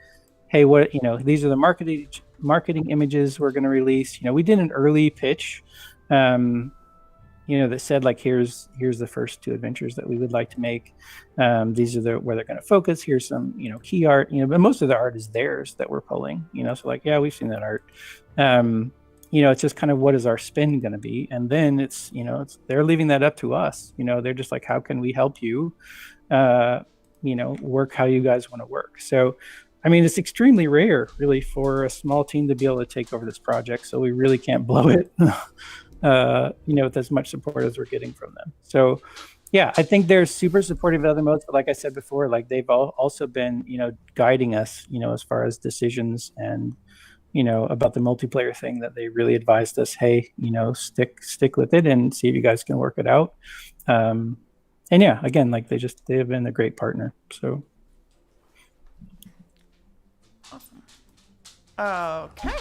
hey, what, these are the marketing images we're going to release. We did an early pitch, that said like, here's the first 2 adventures that we would like to make. These are where they're going to focus. Here's some, key art, but most of the art is theirs that we're pulling, so like, yeah, we've seen that art. It's just kind of what is our spin going to be? And then it's they're leaving that up to us. They're just like, how can we help you, work how you guys want to work? So, I mean, it's extremely rare really for a small team to be able to take over this project. So we really can't blow it, with as much support as we're getting from them. So yeah, I think they're super supportive of other modes. But like I said before, like they've also been, guiding us, as far as decisions and, about the multiplayer thing, that they really advised us, hey, stick with it and see if you guys can work it out. And yeah, again, like they have been a great partner. So. Awesome. Okay.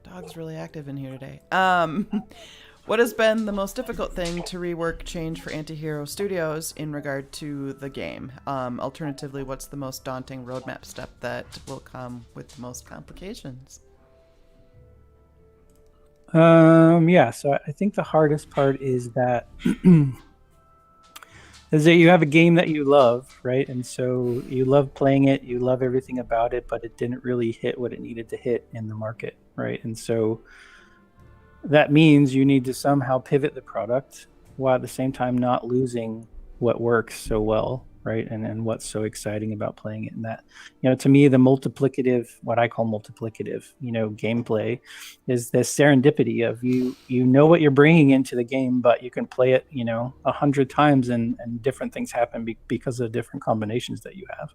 Dog's really active in here today. What has been the most difficult thing to rework change for Antihero Studios in regard to the game? Alternatively, what's the most daunting roadmap step that will come with the most complications? Yeah, so I think the hardest part is that you have a game that you love, right? And so you love playing it, you love everything about it, but it didn't really hit what it needed to hit in the market, right? And so that means you need to somehow pivot the product while at the same time not losing what works so well, right? And what's so exciting about playing it. And that, to me, the what I call multiplicative, gameplay is this serendipity of you what you're bringing into the game, but you can play it, 100 times and different things happen because of different combinations that you have.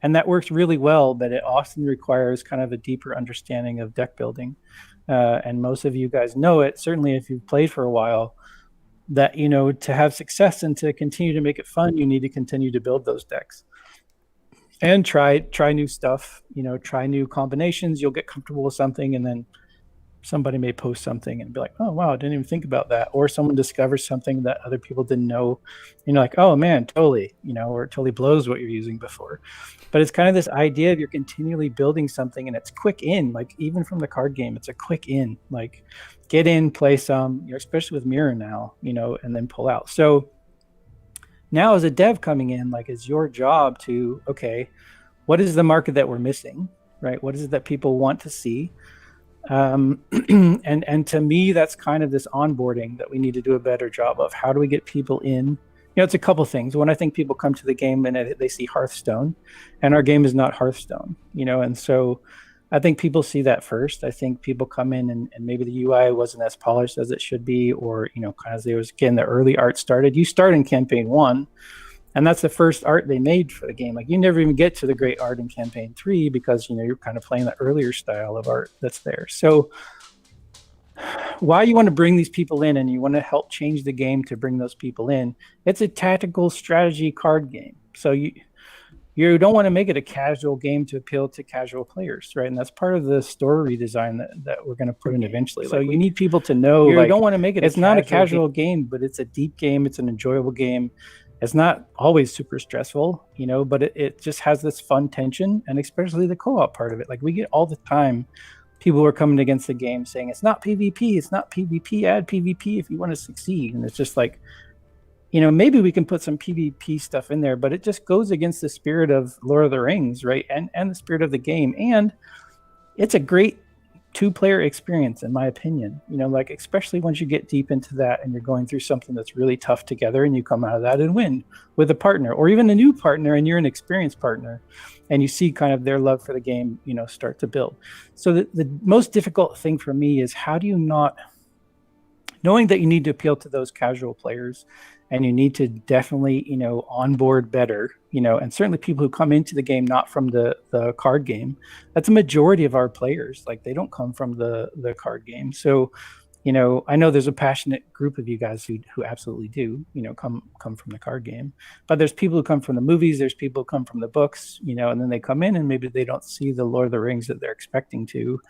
And that works really well, but it often requires kind of a deeper understanding of deck building. And most of you guys know it, certainly if you've played for a while, that, to have success and to continue to make it fun, you need to continue to build those decks and try new stuff, try new combinations. You'll get comfortable with something, and then somebody may post something and be like, oh, wow, I didn't even think about that. Or someone discovers something that other people didn't know, like, oh man, totally, or it totally blows what you're using before. But it's kind of this idea of you're continually building something, and it's quick in, like even from the card game, it's a quick in, like get in, play some, especially with Mirror now, and then pull out. So now as a dev coming in, like it's your job to, okay, what is the market that we're missing, right? What is it that people want to see? And to me, that's kind of this onboarding that we need to do a better job of. How do we get people in? It's a couple things. When I think people come to the game and they see Hearthstone, and our game is not Hearthstone, and so I think people see that first. I think people come in and maybe the UI wasn't as polished as it should be, or, kind of as there was, again, the early art started. You start in campaign 1, and that's the first art they made for the game. Like you never even get to the great art in campaign 3 because, you're kind of playing the earlier style of art that's there. So why you want to bring these people in and you want to help change the game to bring those people in, it's a tactical strategy card game. So you don't want to make it a casual game to appeal to casual players, right? And that's part of the story redesign that we're going to put in eventually. So you need people to know, you don't want to make it, it's not a casual game, but it's a deep game. It's an enjoyable game. It's not always super stressful, but it just has this fun tension, and especially the co-op part of it. Like we get all the time people who are coming against the game saying, it's not PvP, add PvP if you want to succeed. And it's just like, maybe we can put some PvP stuff in there, but it just goes against the spirit of Lord of the Rings, right? And the spirit of the game. And it's a great 2-player experience, in my opinion. Like, especially once you get deep into that and you're going through something that's really tough together, and you come out of that and win with a partner, or even a new partner, and you're an experienced partner, and you see kind of their love for the game, start to build. So the most difficult thing for me is, how do you not, knowing that you need to appeal to those casual players, and you need to definitely, onboard better, and certainly people who come into the game not from the card game. That's a majority of our players. Like, they don't come from the card game. So, I know there's a passionate group of you guys who absolutely do, come from the card game. But there's people who come from the movies, there's people who come from the books, and then they come in and maybe they don't see the Lord of the Rings that they're expecting to.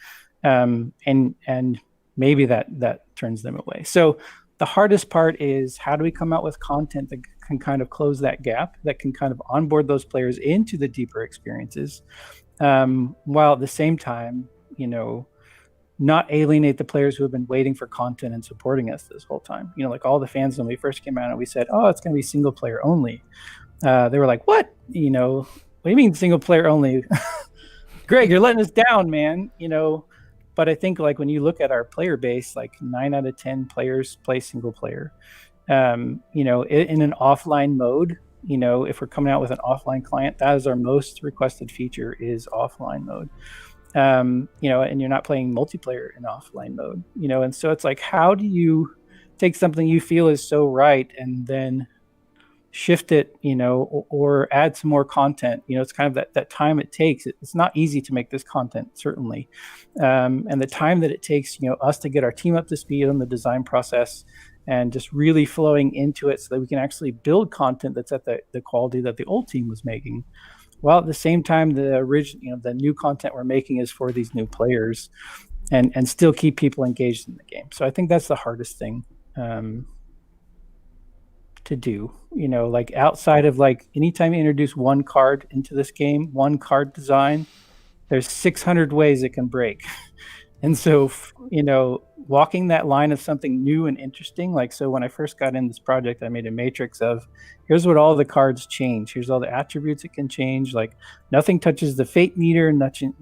And maybe that turns them away. So the hardest part is, how do we come out with content that can kind of close that gap, that can kind of onboard those players into the deeper experiences, while at the same time, not alienate the players who have been waiting for content and supporting us this whole time. Like, all the fans, when we first came out and we said, oh, it's going to be single player only, they were like, what do you mean single player only? Greg, you're letting us down, man. But I think, like, when you look at our player base, like 9 out of 10 players play single player. In an offline mode, if we're coming out with an offline client, that is our most requested feature, is offline mode. And you're not playing multiplayer in offline mode, and so it's like, how do you take something you feel is so right and then shift it, or add some more content? It's kind of that time it takes. It's not easy to make this content, certainly. And the time that it takes, us to get our team up to speed on the design process and just really flowing into it so that we can actually build content that's at the quality that the old team was making. While at the same time, the original, the new content we're making is for these new players, and still keep people engaged in the game. So I think that's the hardest thing to do, like, outside of, like, anytime you introduce one card into this game, one card design, there's 600 ways it can break. And so, walking that line of something new and interesting, like, so when I first got in this project, I made a matrix of, here's what all the cards change. Here's all the attributes it can change. Like, nothing touches the fate meter, nothing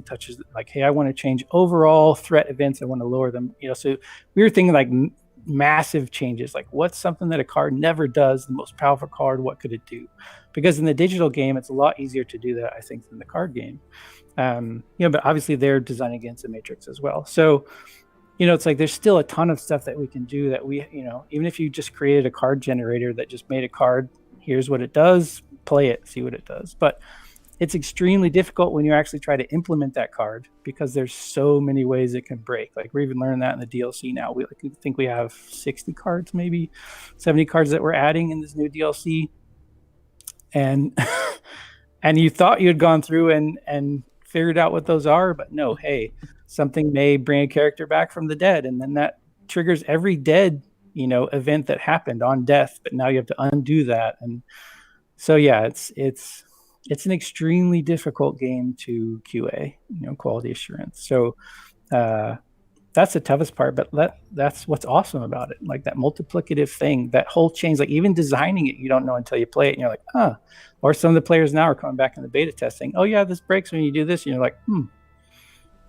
touches, like, hey, I want to change overall threat events. I want to lower them, so we were thinking, like, massive changes, like, what's something that a card never does, the most powerful card, what could it do? Because in the digital game, it's a lot easier to do that, I think, than the card game. But obviously they're designing against the matrix as well. So, it's like, there's still a ton of stuff that we can do that we, even if you just created a card generator that just made a card, here's what it does, play it, see what it does. But it's extremely difficult when you actually try to implement that card, because there's so many ways it can break. Like, we're even learning that in the DLC now. We think we have 60 cards, maybe 70 cards that we're adding in this new DLC. And and you thought you had gone through and figured out what those are, but no, hey, something may bring a character back from the dead, and then that triggers every dead, event that happened on death, but now you have to undo that. And so, yeah, it's an extremely difficult game to QA, quality assurance. So that's the toughest part, but that's what's awesome about it. Like, that multiplicative thing, that whole change, like, even designing it, you don't know until you play it, and you're like, or some of the players now are coming back in the beta testing, oh yeah, this breaks when you do this, and you're like,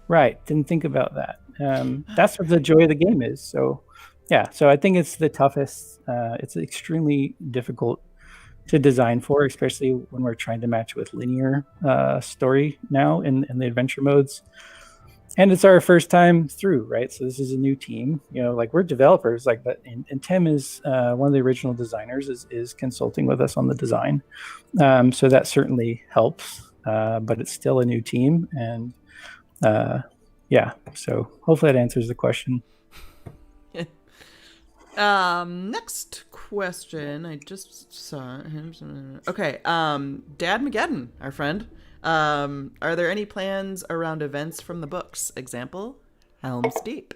right, didn't think about that. That's what the joy of the game is. So yeah, so I think it's the toughest. It's extremely difficult to design for, especially when we're trying to match with linear story now in the adventure modes. And it's our first time through, right? So this is a new team, like, we're developers, like, but and Tim is one of the original designers, is consulting with us on the design. So that certainly helps, but it's still a new team. And yeah, so hopefully that answers the question. Next question. I just saw him. Okay. Dad Mageddon, our friend. Are there any plans around events from the books? Example, Helm's Deep.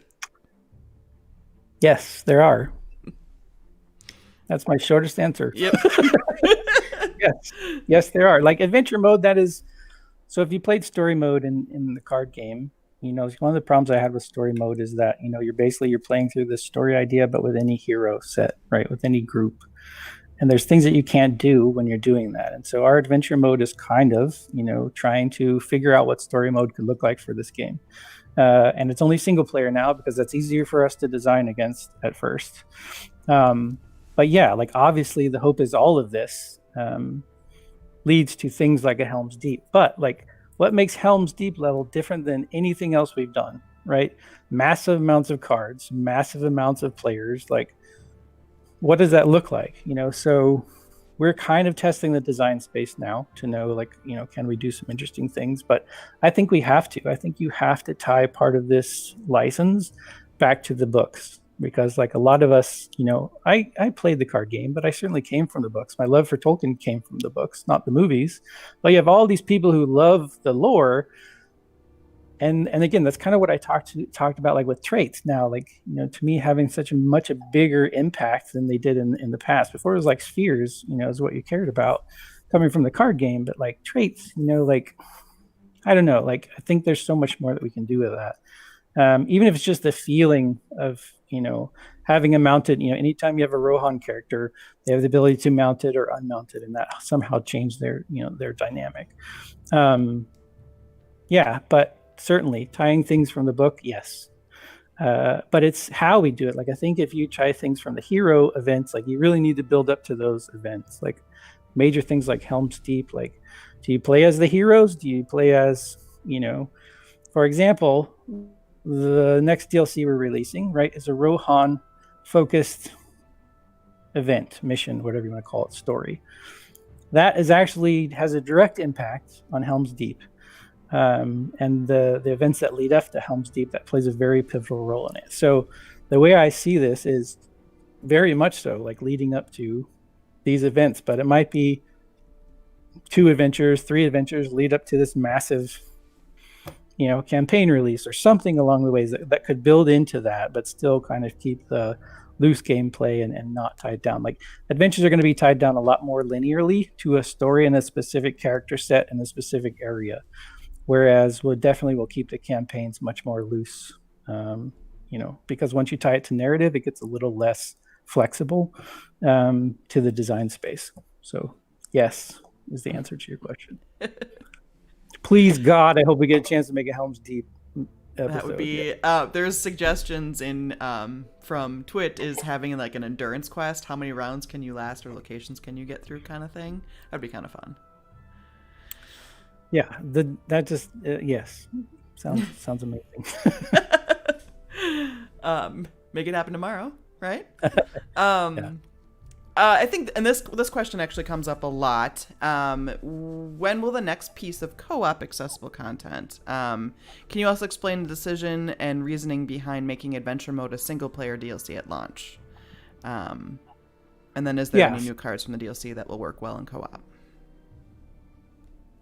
Yes, there are. That's my shortest answer. Yep. Yes, there are. Like, adventure mode, that is. So if you played story mode in the card game, one of the problems I had with story mode is that, you're playing through this story idea, but with any hero set, right? With any group. And there's things that you can't do when you're doing that. And so our adventure mode is kind of, trying to figure out what story mode could look like for this game. And it's only single player now because that's easier for us to design against at first. But yeah, like obviously the hope is all of this leads to things like a Helm's Deep. But like, what makes Helm's Deep level different than anything else we've done, right? Massive amounts of cards, massive amounts of players. Like, what does that look like? So we're kind of testing the design space now to know, like, can we do some interesting things? But I think we have to. I think you have to tie part of this license back to the books, because like a lot of us, I played the card game, but I certainly came from the books. My love for Tolkien came from the books, not the movies. But you have all these people who love the lore. And again, that's kind of what I talked about, like with traits now, like, to me, having such a bigger impact than they did in the past. Before it was like spheres, is what you cared about coming from the card game. But like traits, like, I don't know, like, I think there's so much more that we can do with that. Even if it's just the feeling of, having a mounted, anytime you have a Rohan character, they have the ability to mount it or unmount it, and that somehow change their dynamic. Yeah, but certainly tying things from the book, yes. But it's how we do it. Like, I think if you try things from the hero events, like, you really need to build up to those events. Like major things like Helm's Deep, like, do you play as the heroes? Do you play as, for example, the next DLC we're releasing, right, is a Rohan focused event, mission, whatever you want to call it, story. That is actually has a direct impact on Helm's Deep. And the events that lead up to Helm's Deep, that plays a very pivotal role in it. So the way I see this is very much so, like, leading up to these events, but it might be 2 adventures, 3 adventures lead up to this massive, campaign release or something along the ways that could build into that, but still kind of keep the loose gameplay and not tied down. Like, adventures are going to be tied down a lot more linearly to a story and a specific character set in a specific area. Whereas we'll keep the campaigns much more loose, because once you tie it to narrative, it gets a little less flexible to the design space. So yes, is the answer to your question. Please God, I hope we get a chance to make a Helm's Deep episode. That would be, there's suggestions in from Twit is having like an endurance quest. How many rounds can you last or locations can you get through kind of thing? That'd be kind of fun. Yeah, that just yes, sounds amazing. Make it happen tomorrow, right? Yeah. I think, and this question actually comes up a lot. When will the next piece of co-op accessible content? Can you also explain the decision and reasoning behind making adventure mode a single player DLC at launch? And then is there any new cards from the DLC that will work well in co-op?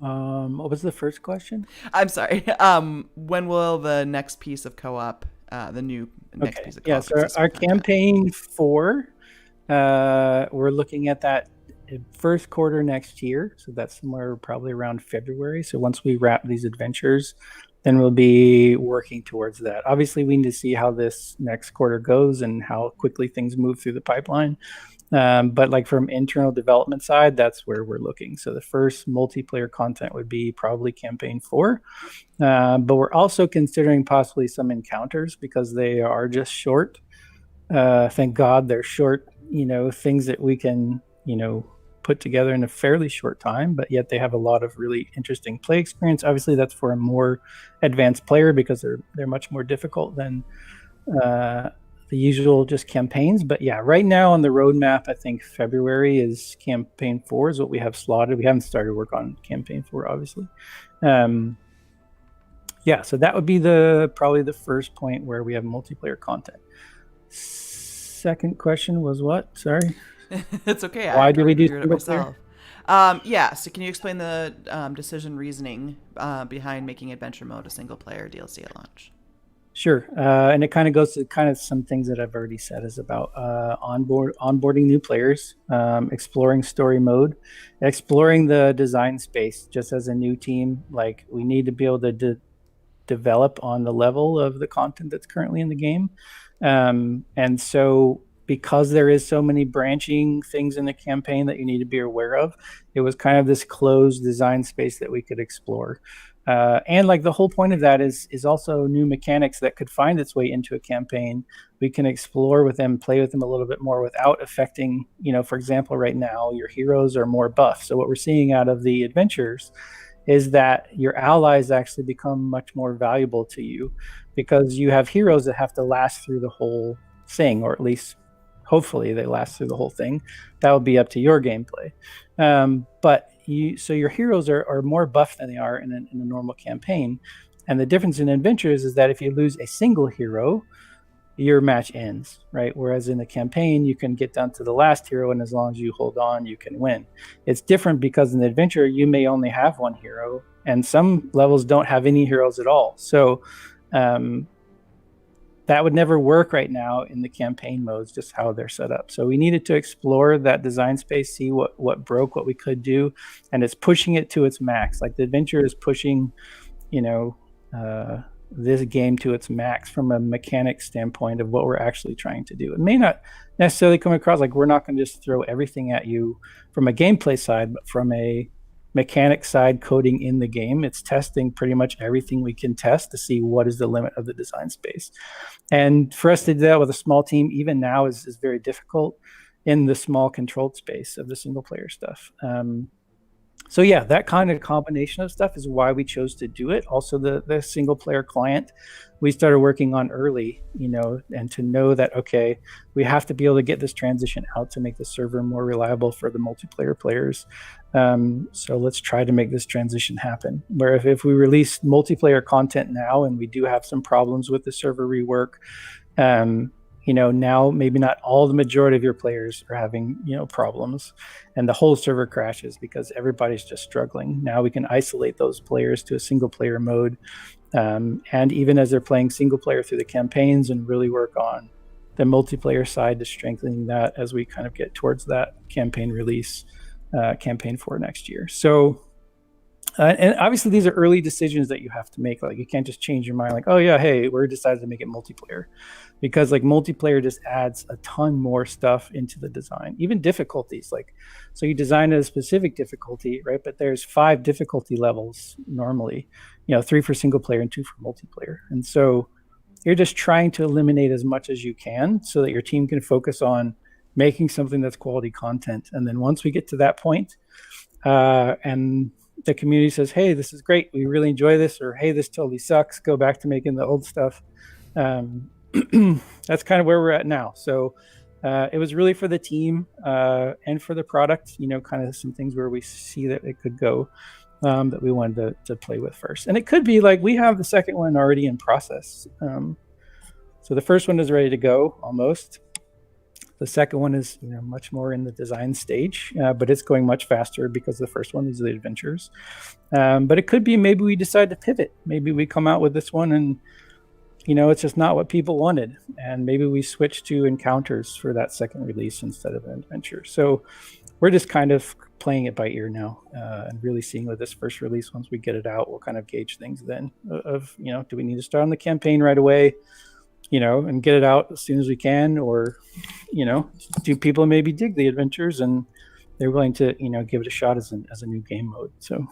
What was the first question? I'm sorry. When will the next piece of co-op, the new next piece of co-op? Yeah, so our campaign 4, we're looking at that first quarter next year. So that's somewhere probably around February. So once we wrap these adventures, then we'll be working towards that. Obviously, we need to see how this next quarter goes and how quickly things move through the pipeline. But like from internal development side, that's where we're looking. So the first multiplayer content would be probably campaign 4. But we're also considering possibly some encounters because they are just short. Thank God they're short, things that we can, put together in a fairly short time, but yet they have a lot of really interesting play experience. Obviously that's for a more advanced player because they're much more difficult than, the usual just campaigns. But yeah, right now on the roadmap, I think February is campaign 4 is what we have slotted. We haven't started work on campaign 4, obviously. So that would be probably the first point where we have multiplayer content. Second question was what? Sorry. It's okay. Why do we do single player? So can you explain the decision reasoning behind making adventure mode a single player DLC at launch? Sure. And it kind of goes to some things that I've already said is about onboarding new players, exploring story mode, exploring the design space just as a new team. Like we need to be able to develop on the level of the content that's currently in the game. And so because there is so many branching things in the campaign that you need to be aware of, it was kind of this closed design space that we could explore. And like the whole point of that is also new mechanics that could find its way into a campaign. We can explore with them, play with them a little bit more without affecting, for example, right now your heroes are more buff. So what we're seeing out of the adventures is that your allies actually become much more valuable to you because you have heroes that have to last through the whole thing, or at least hopefully they last through the whole thing. That will be up to your gameplay. So your heroes are more buff than they are in a normal campaign. And the difference in adventures is that if you lose a single hero, your match ends, right? Whereas in the campaign, you can get down to the last hero, and as long as you hold on, you can win. It's different because in the adventure, you may only have one hero, and some levels don't have any heroes at all. So that would never work right now in the campaign modes, just how they're set up. So we needed to explore that design space, see what broke, what we could do, and it's pushing it to its max. Like the adventure is pushing, this game to its max from a mechanic standpoint of what we're actually trying to do. It may not necessarily come across like we're not going to just throw everything at you from a gameplay side, but from a mechanic side, coding in the game, it's testing pretty much everything we can test to see what is the limit of the design space. And for us to do that with a small team, even now, is very difficult in the small controlled space of the single player stuff. So yeah, that kind of combination of stuff is why we chose to do it. Also, the single player client we started working on early, and to know that, okay, we have to be able to get this transition out to make the server more reliable for the multiplayer players. So let's try to make this transition happen. Where if we release multiplayer content now and we do have some problems with the server rework, now maybe not all the majority of your players are having, problems and the whole server crashes because everybody's just struggling. Now we can isolate those players to a single player mode. And even as they're playing single player through the campaigns and really work on the multiplayer side to strengthening that as we kind of get towards that campaign release, campaign for next year. So, and obviously these are early decisions that you have to make. Like you can't just change your mind like, oh yeah, hey, we're decided to make it multiplayer, because like multiplayer just adds a ton more stuff into the design, even difficulties. Like, so you design a specific difficulty, right? But there's 5 difficulty levels normally, 3 for single player and 2 for multiplayer. And so you're just trying to eliminate as much as you can so that your team can focus on making something that's quality content. And then once we get to that point, and the community says, hey, this is great, we really enjoy this, or hey, this totally sucks, go back to making the old stuff. That's kind of where we're at now. So it was really for the team and for the product, kind of some things where we see that it could go, that we wanted to play with first. And it could be like we have the second one already in process. So the first one is ready to go almost. The second one is much more in the design stage, but it's going much faster because the first one is the adventures. But it could be maybe we decide to pivot. Maybe we come out with this one and it's just not what people wanted. And maybe we switch to encounters for that second release instead of an adventure. So we're just kind of playing it by ear now, and really seeing with this first release. Once we get it out, we'll kind of gauge things then of, do we need to start on the campaign right away, and get it out as soon as we can? Or, do people maybe dig the adventures and they're willing to, give it a shot as a new game mode? So.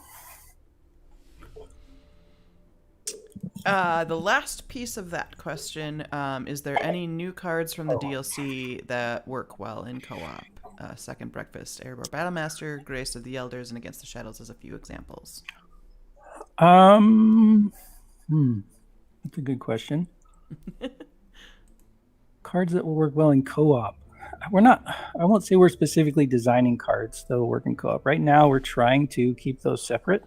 The last piece of that question, is there any new cards from the DLC that work well in co-op? Second Breakfast, Erebor Battlemaster, Grace of the Elders, and Against the Shadows as a few examples. That's a good question. Cards that will work well in co-op. I won't say we're specifically designing cards that will work in co-op. Right now, we're trying to keep those separate.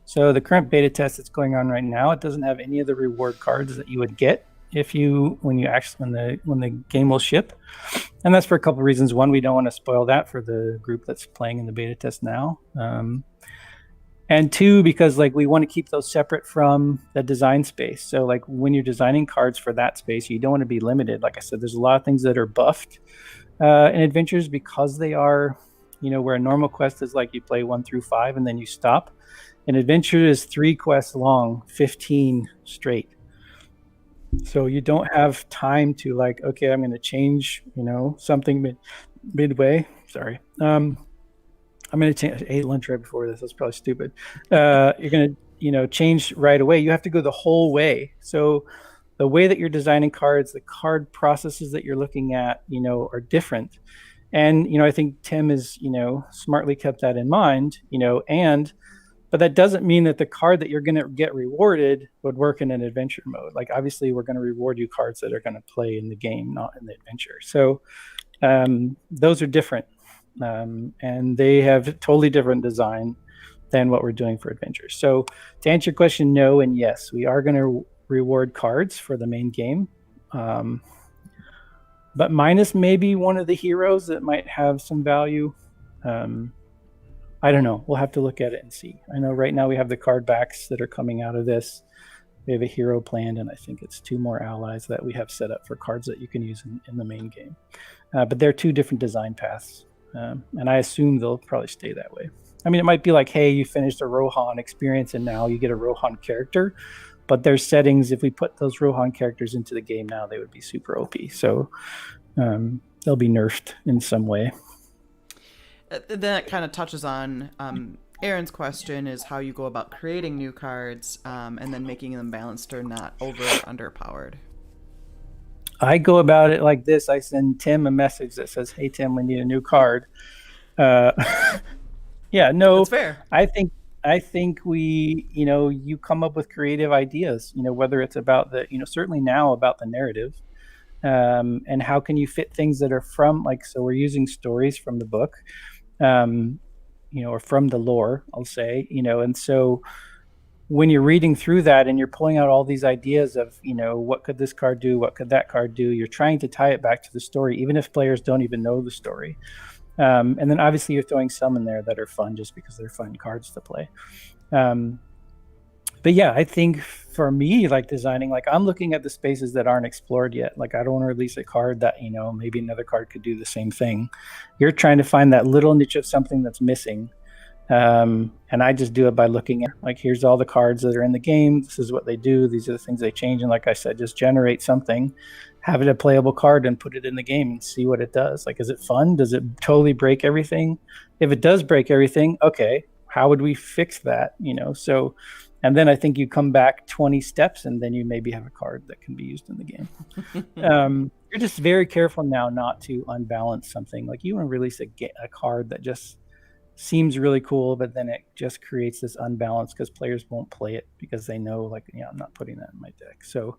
So the current beta test that's going on right now, it doesn't have any of the reward cards that you would get when the game will ship. And that's for a couple of reasons. One, we don't want to spoil that for the group that's playing in the beta test now. And 2, because we want to keep those separate from the design space. So when you're designing cards for that space, you don't want to be limited. Like I said, there's a lot of things that are buffed in adventures because they are, where a normal quest is you play 1 through 5 and then you stop. An adventure is 3 quests long, 15 straight. So you don't have time to like, okay, I'm going to change, something midway. Sorry. I'm going to change. I ate lunch right before this. That's probably stupid. You're going to, change right away. You have to go the whole way. So the way that you're designing cards, the card processes that you're looking at, are different. And, I think Tim is, smartly kept that in mind, but that doesn't mean that the card that you're going to get rewarded would work in an adventure mode. Like, obviously, we're going to reward you cards that are going to play in the game, not in the adventure. So those are different. And they have totally different design than what we're doing for adventures. So to answer your question, no and yes, we are going to reward cards for the main game. But minus maybe one of the heroes that might have some value. I don't know. We'll have to look at it and see. I know right now we have the card backs that are coming out of this. We have a hero planned, and I think it's 2 more allies that we have set up for cards that you can use in the main game. But they're 2 different design paths, and I assume they'll probably stay that way. I mean, it might be like, hey, you finished a Rohan experience, and now you get a Rohan character. But there's settings. If we put those Rohan characters into the game now, they would be super OP. So they'll be nerfed in some way. That kind of touches on Aaron's question, is how you go about creating new cards and then making them balanced or not over or underpowered. I go about it like this. I send Tim a message that says, hey, Tim, we need a new card. Yeah, no, that's fair. I think we, you come up with creative ideas, whether it's about the, certainly now about the narrative, and how can you fit things that are from, like, so we're using stories from the book, or from the lore, I'll say, and so when you're reading through that and you're pulling out all these ideas of, what could this card do? What could that card do? You're trying to tie it back to the story, even if players don't even know the story. And then obviously you're throwing some in there that are fun just because they're fun cards to play. But yeah, I think for me, like designing, like I'm looking at the spaces that aren't explored yet. Like I don't want to release a card that, maybe another card could do the same thing. You're trying to find that little niche of something that's missing. And I just do it by looking at, like, here's all the cards that are in the game. This is what they do. These are the things they change. And like I said, just generate something, have it a playable card and put it in the game and see what it does. Like, is it fun? Does it totally break everything? If it does break everything, okay, how would we fix that? So, and then I think you come back 20 steps and then you maybe have a card that can be used in the game. You're just very careful now not to unbalance something. Like, you want to release a card that just seems really cool, but then it just creates this unbalance because players won't play it because they know, like, I'm not putting that in my deck. So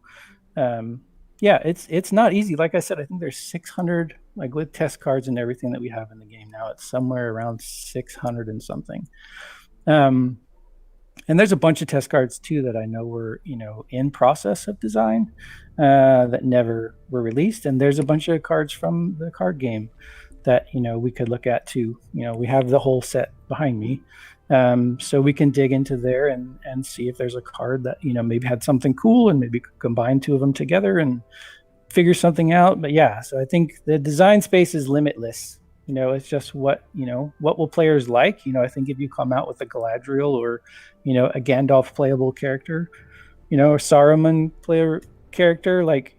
it's not easy. Like I said, I think there's 600, like with test cards and everything that we have in the game now, it's somewhere around 600 and something. And there's a bunch of test cards too that I know were, in process of design that never were released. And there's a bunch of cards from the card game that, we could look at too. We have the whole set behind me. So we can dig into there and see if there's a card that, maybe had something cool and maybe combine 2 of them together and figure something out. But yeah, so I think the design space is limitless. It's just what will players like? I think if you come out with a Galadriel or, a Gandalf playable character, a Saruman player character, like,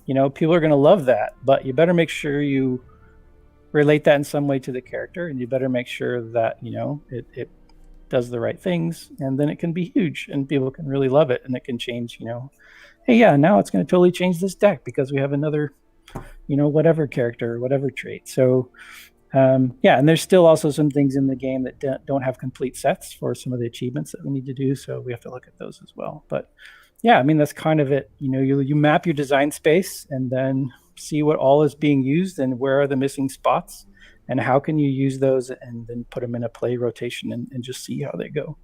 people are going to love that, but you better make sure you relate that in some way to the character, and you better make sure that, it does the right things, and then it can be huge and people can really love it, and it can change, hey, yeah, now it's going to totally change this deck because we have another, whatever character or whatever trait. So and there's still also some things in the game that don't have complete sets for some of the achievements that we need to do, so we have to look at those as well. But yeah, I mean, that's kind of it. You map your design space and then see what all is being used and where are the missing spots and how can you use those, and then put them in a play rotation and just see how they go.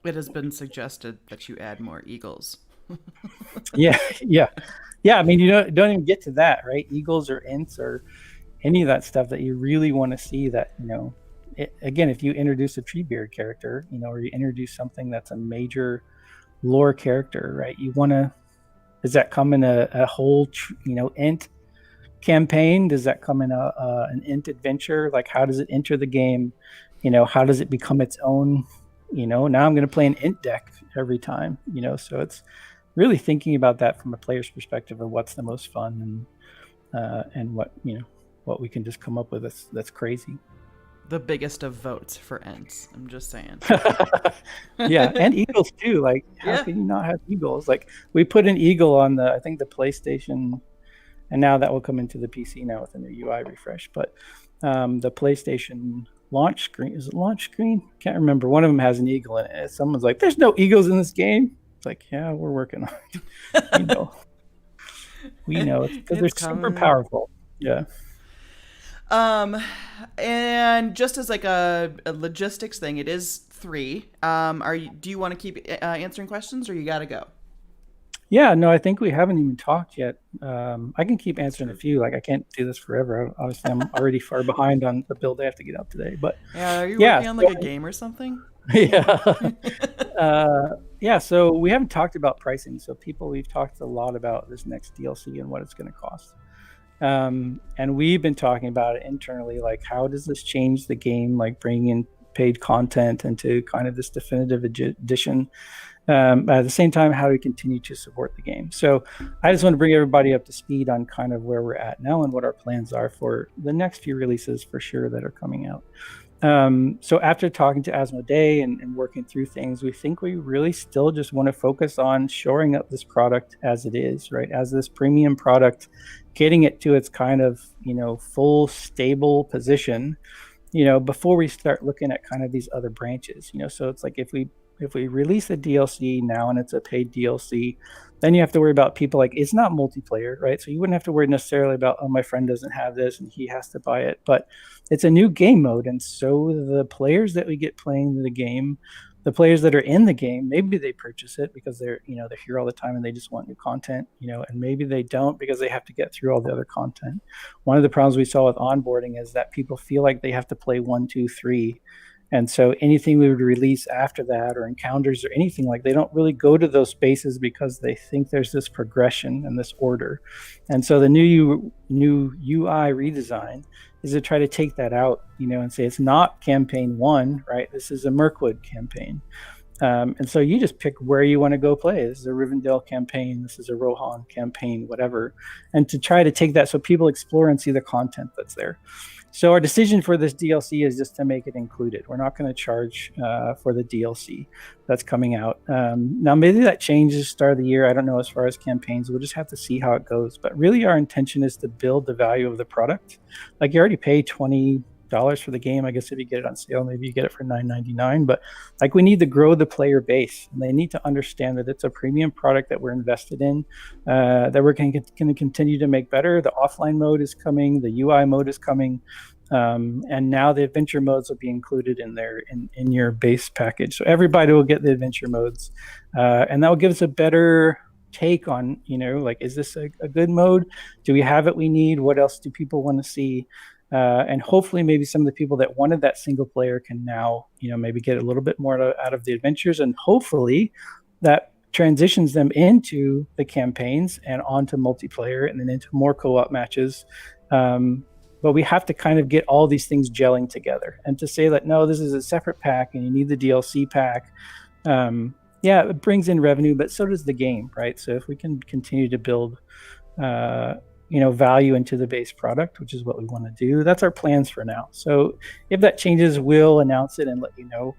It has been suggested that you add more eagles. Yeah. I mean, you don't even get to that, right? Eagles or ints or any of that stuff that you really want to see that, again, if you introduce a Treebeard character, or you introduce something that's a major lore character, right? You want to, does that come in a whole, int campaign? Does that come in an int adventure? Like, how does it enter the game? How does it become its own now I'm going to play an int deck every time, so it's really thinking about that from a player's perspective of what's the most fun and what we can just come up with that's crazy. The biggest of votes for Ents. I'm just saying. Yeah, and eagles too. Like, how can you not have eagles? Like, we put an eagle on I think the PlayStation, and now that will come into the PC now with a new UI refresh. But the PlayStation launch screen, is it launch screen? Can't remember. One of them has an eagle in it. Someone's like, "There's no eagles in this game." It's like, yeah, we're working on it. We know it's because they're super powerful. Yeah. And just as like a logistics thing, it is 3. Do you want to keep answering questions, or you got to go? Yeah, no, I think we haven't even talked yet. I can keep answering a few. Like, I can't do this forever. Obviously, I'm already far behind on the build I have to get out today. But are you working on like a game or something? Yeah. Yeah, so we haven't talked about pricing. So we've talked a lot about this next DLC and what it's going to cost. And we've been talking about it internally, like, how does this change the game, like bringing in paid content into kind of this definitive edition. At the same time, how do we continue to support the game? So I just want to bring everybody up to speed on kind of where we're at now and what our plans are for the next few releases for sure that are coming out. So after talking to Asmodee and working through things, we think we really still just want to focus on shoring up this product as it is, right? As this premium product, getting it to its kind of, full stable position, before we start looking at kind of these other branches, so it's like if we release a DLC now and it's a paid DLC, then you have to worry about people, like, it's not multiplayer, right? So you wouldn't have to worry necessarily about, oh, my friend doesn't have this and he has to buy it, but it's a new game mode. And so the players that we get playing the game, the players that are in the game, maybe they purchase it because they're here all the time and they just want new content, and maybe they don't because they have to get through all the other content. One of the problems we saw with onboarding is that people feel like they have to play 1, 2, 3. And so anything we would release after that, or encounters or anything, like, they don't really go to those spaces because they think there's this progression and this order. And so the new UI redesign is to try to take that out, and say it's not campaign 1, right? This is a Mirkwood campaign. And so you just pick where you want to go play. This is a Rivendell campaign. This is a Rohan campaign, whatever. And to try to take that so people explore and see the content that's there. So our decision for this DLC is just to make it included. We're not going to charge for the DLC that's coming out. Now, maybe that changes start of the year. I don't know as far as campaigns. We'll just have to see how it goes. But really our intention is to build the value of the product. Like, you already pay $20 for the game. I guess if you get it on sale, maybe you get it for $9.99. But, like, we need to grow the player base, and they need to understand that it's a premium product that we're invested in, that we're going to continue to make better. The offline mode is coming, the UI mode is coming, and now the adventure modes will be included in your base package. So everybody will get the adventure modes, and that will give us a better take on, like, is this a good mode? Do we have what we need? What else do people want to see? And hopefully maybe some of the people that wanted that single player can now, maybe get a little bit more out of the adventures, and hopefully that transitions them into the campaigns and onto multiplayer and then into more co-op matches. But we have to kind of get all these things gelling together, and to say that, no, this is a separate pack and you need the DLC pack. Yeah, it brings in revenue, but so does the game, right? So if we can continue to build, value into the base product, which is what we want to do, that's our plans for now. So if that changes, we'll announce it and let you know.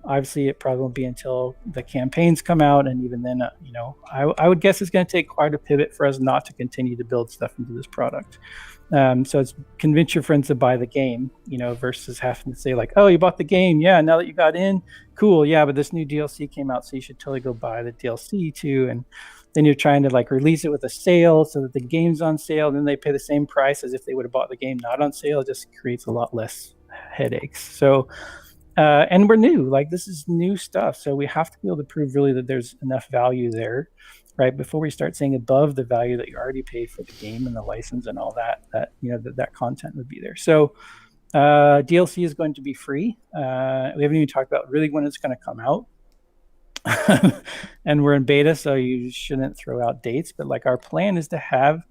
Obviously, it probably won't be until the campaigns come out, and even then, I would guess it's going to take quite a pivot for us not to continue to build stuff into this product. So it's convince your friends to buy the game, versus having to say, like, oh, you bought the game, yeah, now that you got in, cool, yeah, but this new DLC came out, so you should totally go buy the DLC too. And then you're trying to, like, release it with a sale so that the game's on sale, and then they pay the same price as if they would have bought the game not on sale. It just creates a lot less headaches. So and we're new, like, this is new stuff, so we have to be able to prove really that there's enough value there, right, before we start saying above the value that you already paid for the game and the license and all that that content would be there. So DLC is going to be free. We haven't even talked about really when it's going to come out. And we're in beta, so you shouldn't throw out dates, but, like, our plan is to have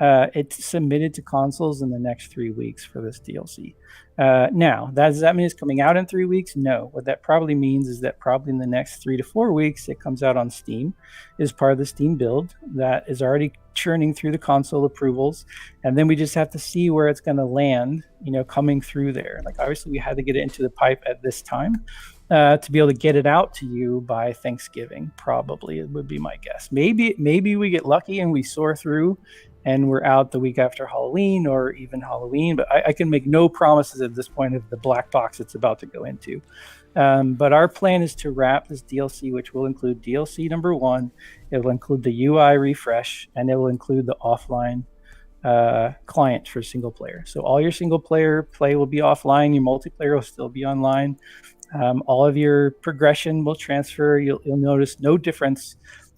It's submitted to consoles in the next 3 weeks for this DLC. Now, does that mean it's coming out in 3 weeks? No. What that probably means is that probably in the next 3 to 4 weeks, it comes out on Steam, is part of the Steam build that is already churning through the console approvals, and then we just have to see where it's going to land, coming through there. Like obviously, we had to get it into the pipe at this time. To be able to get it out to you by Thanksgiving, probably it would be my guess. Maybe we get lucky and we soar through and we're out the week after Halloween or even Halloween, but I can make no promises at this point of the black box it's about to go into. But our plan is to wrap this DLC, which will include DLC number 1. It will include the UI refresh, and it will include the offline client for single player. So all your single player play will be offline. Your multiplayer will still be online. All of your progression will transfer. You'll notice no difference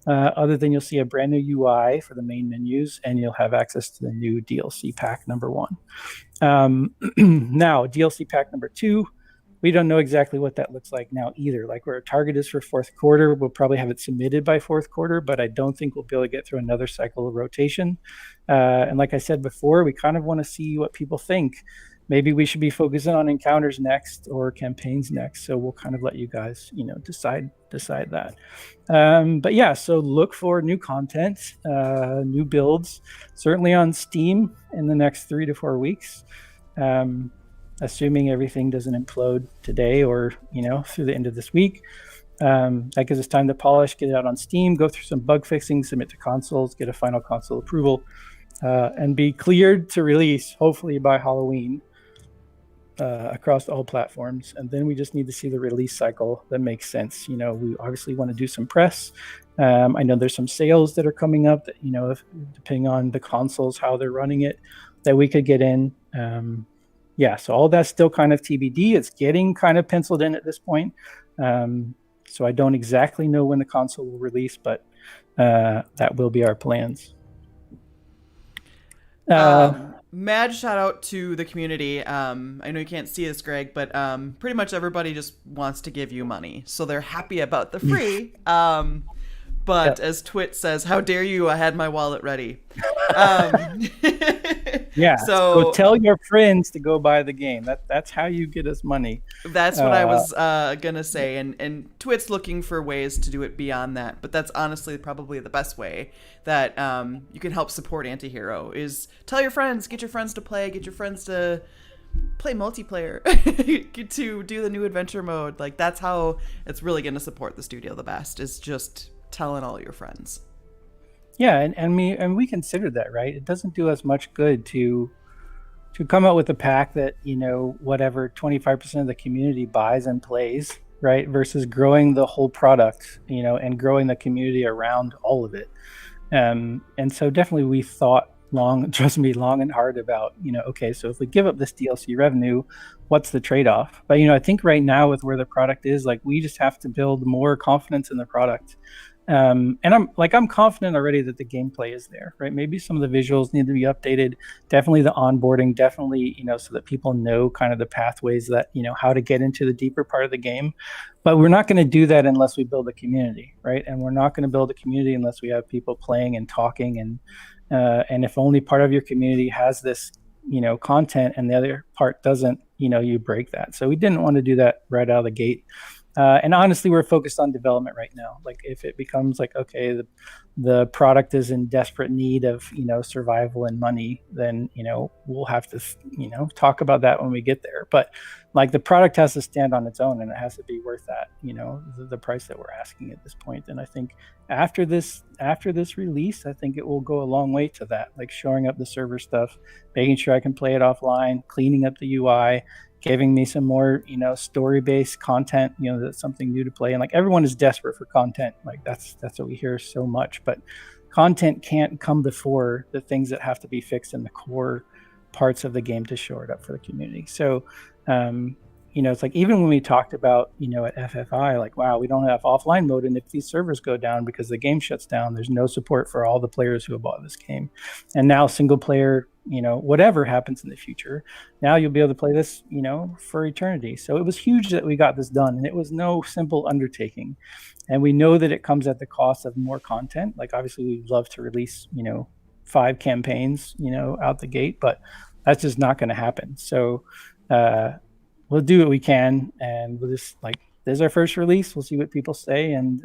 other than you'll see a brand new UI for the main menus, and you'll have access to the new DLC pack number 1. Now, DLC pack number 2, we don't know exactly what that looks like now either. Like where our target is for fourth quarter, we'll probably have it submitted by fourth quarter, but I don't think we'll be able to get through another cycle of rotation. And like I said before, we kind of want to see what people think. Maybe we should be focusing on encounters next or campaigns next. So we'll kind of let you guys, decide that. But yeah, so look for new content, new builds, certainly on Steam in the next 3 to 4 weeks. Assuming everything doesn't implode today or, through the end of this week. That gives us time to polish, get it out on Steam, go through some bug fixing, submit to consoles, get a final console approval, and be cleared to release, hopefully by Halloween. Across all platforms, and then we just need to see the release cycle that makes sense. We obviously want to do some press. I know there's some sales that are coming up that, if, depending on the consoles, how they're running it, that we could get in. So all that's still kind of TBD. It's getting kind of penciled in at this point. So I don't exactly know when the console will release, but that will be our plans. Mad shout out to the community. I know you can't see this, Greg, but pretty much everybody just wants to give you money, so they're happy about the free. But as Twit says, how dare you? I had my wallet ready. Yeah. So tell your friends to go buy the game. That's how you get us money. That's what I was gonna say. And Twit's looking for ways to do it beyond that. But that's honestly probably the best way that you can help support Antihero is tell your friends, get your friends to play, get your friends to play multiplayer, to do the new adventure mode. Like that's how it's really gonna support the studio the best. Is just telling all your friends. Yeah, and we considered that, right? It doesn't do us much good to come up with a pack that, whatever 25% of the community buys and plays, right? Versus growing the whole product, and growing the community around all of it. And so definitely we thought long and hard about, okay, so if we give up this DLC revenue, what's the trade-off? But, I think right now with where the product is, like we just have to build more confidence in the product. And I'm confident already that the gameplay is there, right? Maybe some of the visuals need to be updated. Definitely the onboarding, definitely, so that people know kind of the pathways that, how to get into the deeper part of the game. But we're not going to do that unless we build a community, right? And we're not going to build a community unless we have people playing and talking. And if only part of your community has this, content and the other part doesn't, you break that. So we didn't want to do that right out of the gate. And honestly, we're focused on development right now. Like if it becomes like, okay, the product is in desperate need of, survival and money, then, we'll have to, talk about that when we get there. But like the product has to stand on its own and it has to be worth that, the price that we're asking at this point. And I think after this release, I think it will go a long way to that, like shoring up the server stuff, making sure I can play it offline, cleaning up the UI, giving me some more, story-based content, that's something new to play. And like everyone is desperate for content. Like that's what we hear so much, but content can't come before the things that have to be fixed in the core parts of the game to shore it up for the community. So, it's like, even when we talked about, at FFI, like, wow, we don't have offline mode. And if these servers go down because the game shuts down, there's no support for all the players who have bought this game. And now single player, whatever happens in the future, now you'll be able to play this, for eternity. So it was huge that we got this done, and it was no simple undertaking. And we know that it comes at the cost of more content. Like obviously we'd love to release, 5 campaigns, out the gate, but that's just not going to happen. So we'll do what we can, and we'll just this is our first release. We'll see what people say, and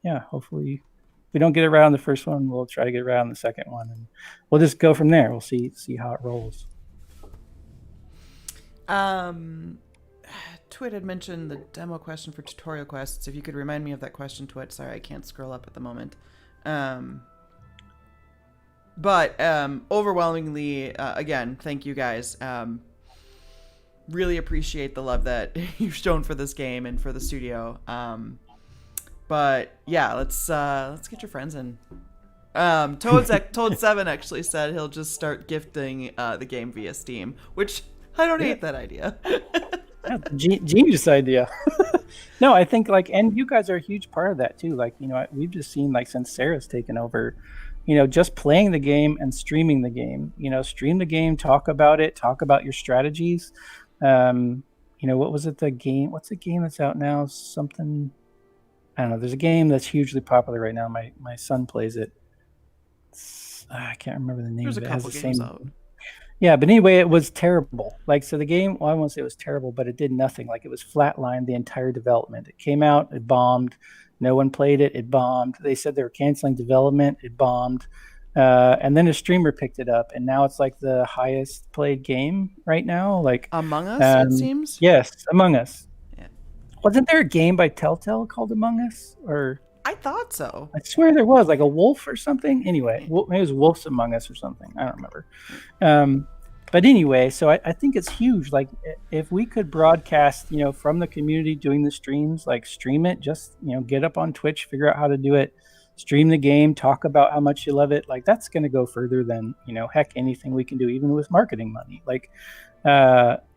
hopefully if we don't get it right on the first one, we'll try to get it right on the second one, and we'll just go from there. We'll see how it rolls. Twit had mentioned the demo question for tutorial quests. If you could remind me of that question, Twit. Sorry, I can't scroll up at the moment. But overwhelmingly, again, thank you guys. Really appreciate the love that you've shown for this game and for the studio. But yeah, let's get your friends in. Toad7 actually said he'll just start gifting the game via Steam, which I don't hate that idea. Genius idea. No, I think and you guys are a huge part of that too. We've just seen since Sarah's taken over, just playing the game and streaming the game. Stream the game, talk about it, talk about your strategies. What was it? What's the game that's out now? Something, I don't know. There's a game that's hugely popular right now. My son plays it. I can't remember the name. There's a couple games out. Yeah, but anyway, it was terrible. So the game, I won't say it was terrible, but it did nothing. It was flatlined the entire development. It came out, it bombed. No one played it. It bombed. They said they were canceling development. It bombed. And then a streamer picked it up, and now it's the highest played game right now. Among Us, it seems? Yes, Among Us. Yeah. Wasn't there a game by Telltale called Among Us? Or I thought so. I swear there was, a wolf or something. Anyway, maybe it was Wolves Among Us or something. I don't remember. But anyway, so I think it's huge. If we could broadcast, from the community doing the streams, stream it, just, get up on Twitch, figure out how to do it, stream the game, talk about how much you love it. That's going to go further than, heck, anything we can do, even with marketing money.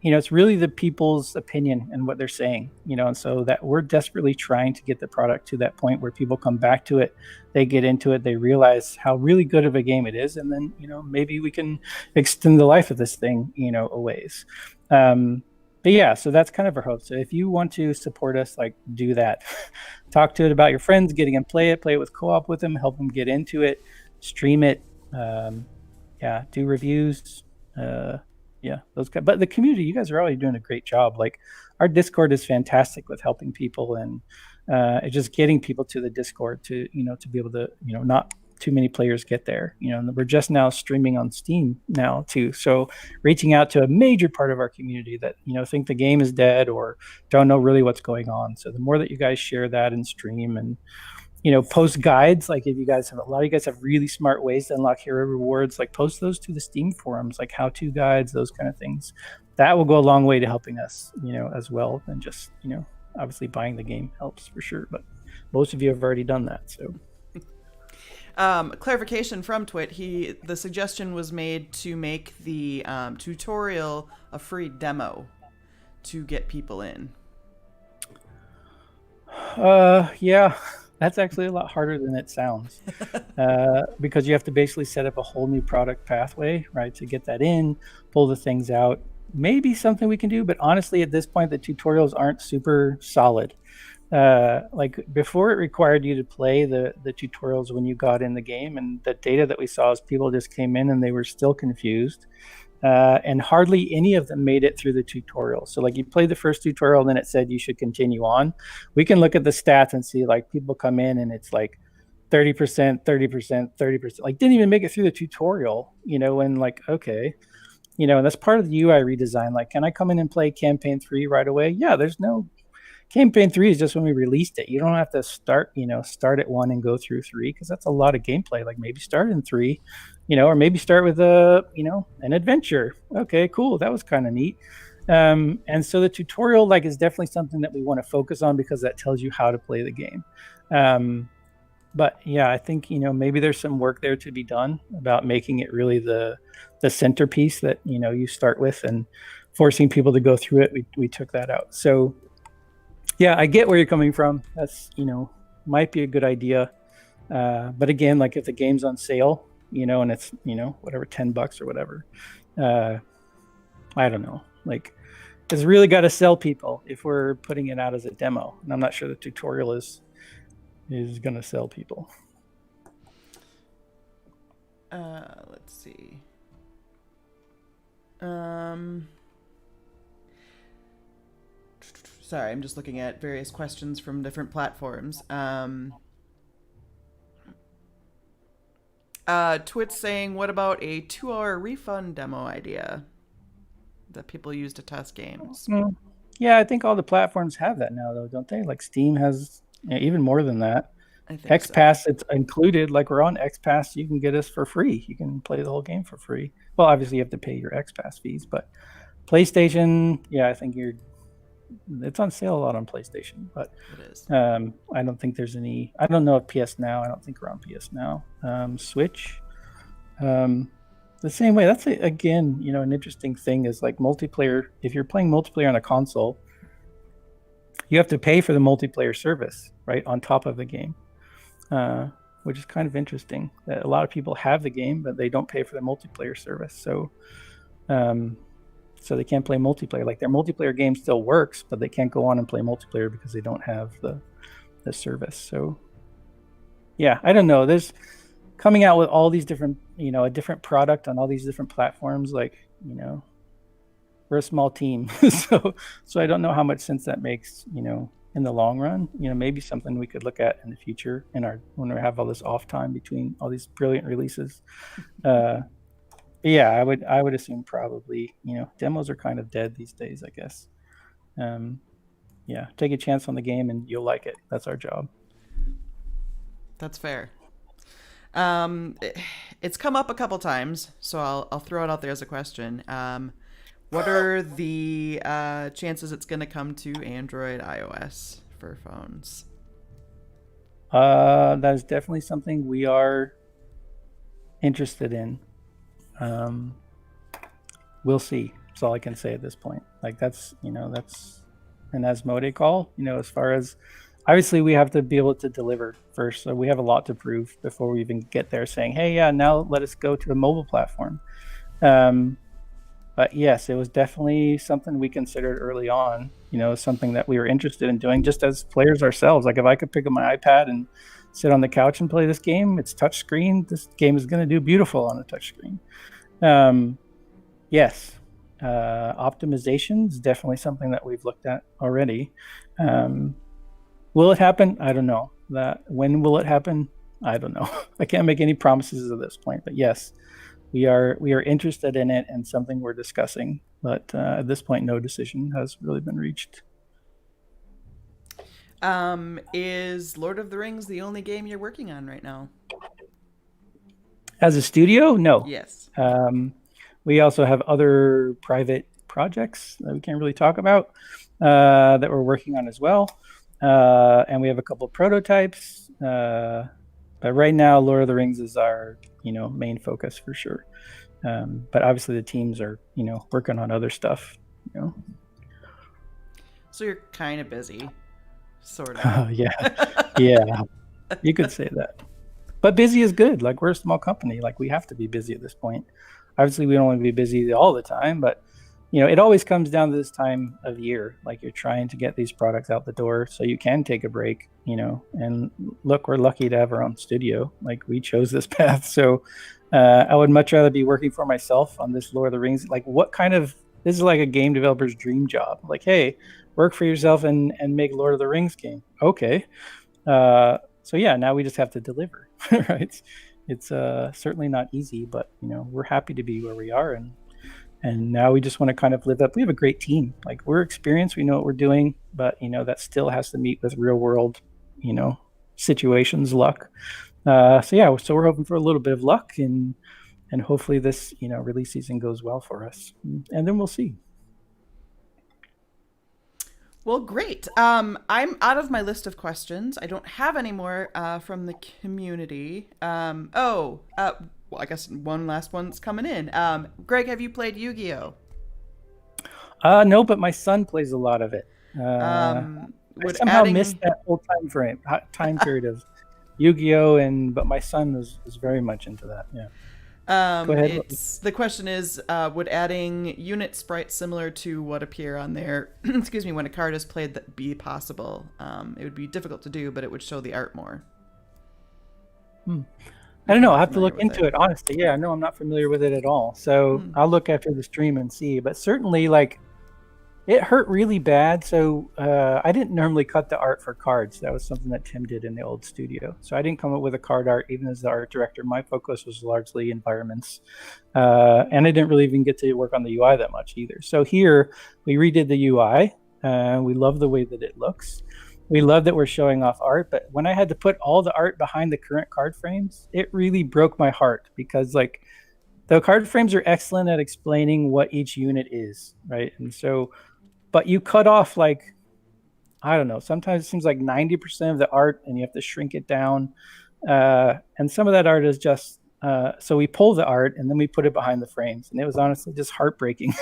It's really the people's opinion and what they're saying, and so that we're desperately trying to get the product to that point where people come back to it, they get into it, they realize how really good of a game it is, and then, maybe we can extend the life of this thing, a ways. But yeah, so that's kind of our hope. So if you want to support us, do that. Talk to it about your friends, getting them play it with co-op with them, help them get into it, stream it, do reviews, those guys. But the community, you guys are already doing a great job. Our Discord is fantastic with helping people, and it's just getting people to the Discord to be able to, not too many players get there, and we're just now streaming on Steam now too. So reaching out to a major part of our community that, think the game is dead or don't know really what's going on. So the more that you guys share that and stream and, post guides, if you guys have, a lot of you guys have really smart ways to unlock hero rewards, post those to the Steam forums, how-to guides, those kind of things. That will go a long way to helping us, as well than just, obviously buying the game helps for sure, but most of you have already done that. So clarification from Twit, the suggestion was made to make the tutorial a free demo to get people in. Yeah. That's actually a lot harder than it sounds, because you have to basically set up a whole new product pathway, right, to get that in, pull the things out. Maybe something we can do, but honestly, at this point, the tutorials aren't super solid. Before, it required you to play the tutorials when you got in the game, and the data that we saw is people just came in and they were still confused. And hardly any of them made it through the tutorial. So you played the first tutorial, and then it said you should continue on. We can look at the stats and see people come in and it's 30%, 30%, 30%, didn't even make it through the tutorial, and okay, and that's part of the UI redesign. Can I come in and play campaign 3 right away? Yeah, there's no campaign 3 is just when we released it. You don't have to start at 1 and go through 3, because that's a lot of gameplay. Maybe start in 3, or maybe start with an adventure. Okay, cool. That was kind of neat. And so the tutorial is definitely something that we want to focus on, because that tells you how to play the game. But yeah, I think, maybe there's some work there to be done about making it really the centerpiece that, you start with, and forcing people to go through it. We took that out. So yeah, I get where you're coming from. That's, might be a good idea. But again, if the game's on sale, and it's, whatever, $10 or whatever, I don't know. It's really got to sell people if we're putting it out as a demo. And I'm not sure the tutorial is going to sell people. Let's see. Sorry, I'm just looking at various questions from different platforms. Twit's saying, what about a 2-hour refund demo idea that people use to test games? Yeah, I think all the platforms have that now, though, don't they? Like Steam has even more than that. I think XPass, it's included. Like we're on XPass, you can get us for free. You can play the whole game for free. Well, obviously you have to pay your XPass fees, but PlayStation, yeah, I think it's on sale a lot on PlayStation, but it is. I don't think there's any. I don't know if PS Now. I don't think we're on PS Now. Switch, the same way. That's again, an interesting thing is like multiplayer. If you're playing multiplayer on a console, you have to pay for the multiplayer service, right, on top of the game, which is kind of interesting. That a lot of people have the game, but they don't pay for the multiplayer service. So they can't play multiplayer. Like their multiplayer game still works, but they can't go on and play multiplayer because they don't have the service. So yeah, I don't know. There's coming out with all these different, a different product on all these different platforms. Like, we're a small team. so I don't know how much sense that makes, in the long run. Maybe something we could look at in the future when we have all this off time between all these brilliant releases. Yeah, I would assume probably, demos are kind of dead these days, I guess. Yeah, take a chance on the game and you'll like it. That's our job. That's fair. It's come up a couple times, so I'll throw it out there as a question. What are the chances it's going to come to Android, iOS for phones? That is definitely something we are interested in. We'll see. That's all I can say at this point. Like that's an Asmodee call, as far as obviously we have to be able to deliver first. So we have a lot to prove before we even get there saying, hey, yeah, now let us go to a mobile platform. But yes, it was definitely something we considered early on, something that we were interested in doing just as players ourselves. Like if I could pick up my iPad and sit on the couch and play this game, it's touch screen. This game is going to do beautiful on a touch screen. Yes. Optimization is definitely something that we've looked at already. Will it happen? I don't know. When will it happen? I don't know. I can't make any promises at this point, but yes, we are interested in it and something we're discussing, but at this point, no decision has really been reached. Is Lord of the Rings the only game you're working on right now? As a studio? No. Yes. We also have other private projects that we can't really talk about that we're working on as well. And we have a couple of prototypes. But right now, Lord of the Rings is our, main focus for sure. But obviously the teams are, working on other stuff, So you're kind of busy, sort of. Yeah, you could say that. But busy is good. Like we're a small company. Like we have to be busy at this point. Obviously, we don't want to be busy all the time, but it always comes down to this time of year. Like you're trying to get these products out the door so you can take a break, and look, we're lucky to have our own studio. Like we chose this path. So I would much rather be working for myself on this Lord of the Rings. Like this is like a game developer's dream job. Like, hey, work for yourself and make Lord of the Rings game. Okay. So yeah, now we just have to deliver, right? It's certainly not easy, but we're happy to be where we are, and now we just want to kind of live up. We have a great team. Like we're experienced, we know what we're doing, but that still has to meet with real world, situations, luck. So we're hoping for a little bit of luck, and hopefully this release season goes well for us, and then we'll see. Well, great. I'm out of my list of questions. I don't have any more from the community. Well, I guess one last one's coming in. Greg, have you played Yu-Gi-Oh? No, but my son plays a lot of it. I somehow missed that whole time period of Yu-Gi-Oh, but my son was very much into that. Yeah. Go ahead. The question is, would adding unit sprites similar to what appear on there, excuse me, when a card is played, that be possible? It would be difficult to do, but it would show the art more. I don't you're know. I'll not have to familiar look with into it. it, honestly. Yeah, no, I'm not familiar with it at all. So Hmm. I'll look after the stream and see. But certainly, like, it hurt really bad. So I didn't normally cut the art for cards. That was something that Tim did in the old studio. So I didn't come up with a card art, even as the art director. My focus was largely environments. And I didn't really even get to work on the UI that much either. So here, we redid the UI. We love the way that it looks. We love that we're showing off art. But when I had to put all the art behind the current card frames, it really broke my heart because, like, the card frames are excellent at explaining what each unit is, right? And so, but you cut off, like, I don't know, sometimes it seems like 90% of the art and you have to shrink it down. And some of that art is just, so we pull the art and then we put it behind the frames. And it was honestly just heartbreaking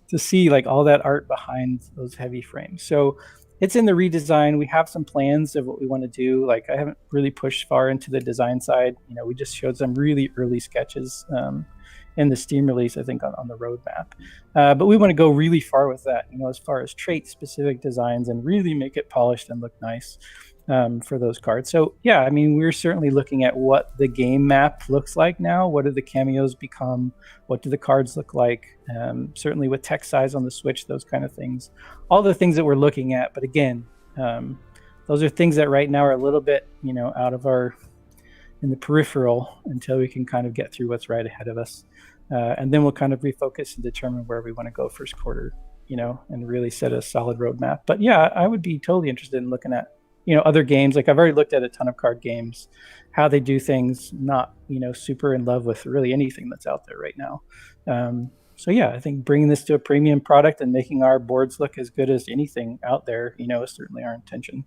to see like all that art behind those heavy frames. So it's in the redesign. We have some plans of what we want to do. Like, I haven't really pushed far into the design side. You know, we just showed some really early sketches in the Steam release, I think, on the roadmap. But we want to go really far with that, you know, as far as trait specific designs and really make it polished and look nice for those cards. So yeah, I mean, we're certainly looking at what the game map looks like now. What do the cameos become? What do the cards look like? Certainly with text size on the Switch, those kind of things. All the things that we're looking at. But again, those are things that right now are a little bit, you know, out of our, in the peripheral until we can kind of get through what's right ahead of us. And then we'll kind of refocus and determine where we want to go first quarter, you know, and really set a solid roadmap. But yeah, I would be totally interested in looking at, you know, other games. Like, I've already looked at a ton of card games, how they do things, not, you know, super in love with really anything that's out there right now. So yeah, I think bringing this to a premium product and making our boards look as good as anything out there, you know, is certainly our intention.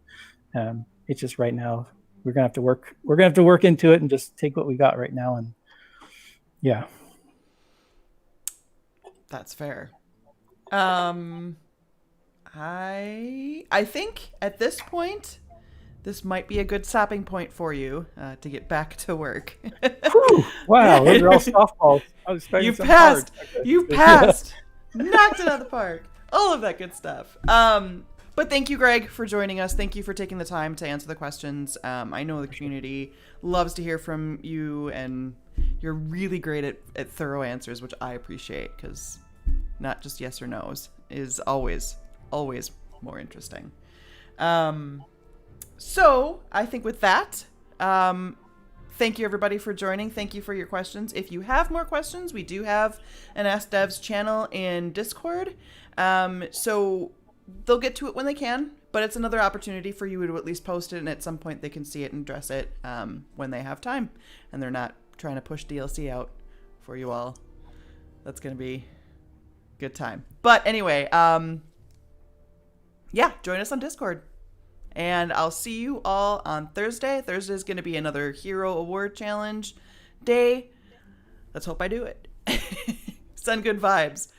It's just right now we're gonna have to work. We're gonna have to work into it and just take what we got right now. And yeah, That's fair. I think at this point, this might be a good stopping point for you to get back to work. Whew, wow, those are all softballs. I was expecting You some passed. hard. Okay. You passed. Knocked it out of the park. All of that good stuff. But thank you, Greg, for joining us. Thank you for taking the time to answer the questions. I know the community loves to hear from you, and you're really great at thorough answers, which I appreciate, because not just yes or no's is always more interesting. So I think with that, thank you everybody for joining. Thank you for your questions. If you have more questions, we do have an Ask Devs channel in Discord. So they'll get to it when they can, but it's another opportunity for you to at least post it, and at some point they can see it and address it when they have time, and they're not trying to push DLC out for you all. That's going to be a good time. But anyway, yeah, join us on Discord. And I'll see you all on Thursday. Thursday is going to be another Hero Award Challenge day. Let's hope I do it. Send good vibes.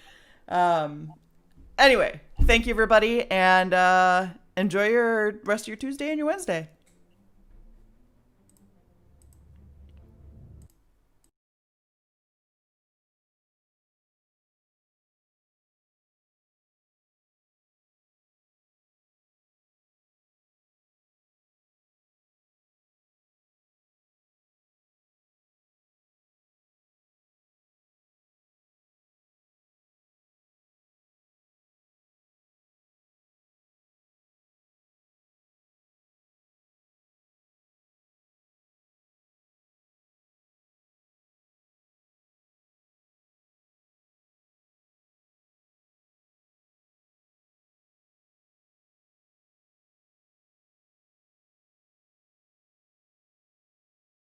Anyway, thank you, everybody, and enjoy your rest of your Tuesday and your Wednesday.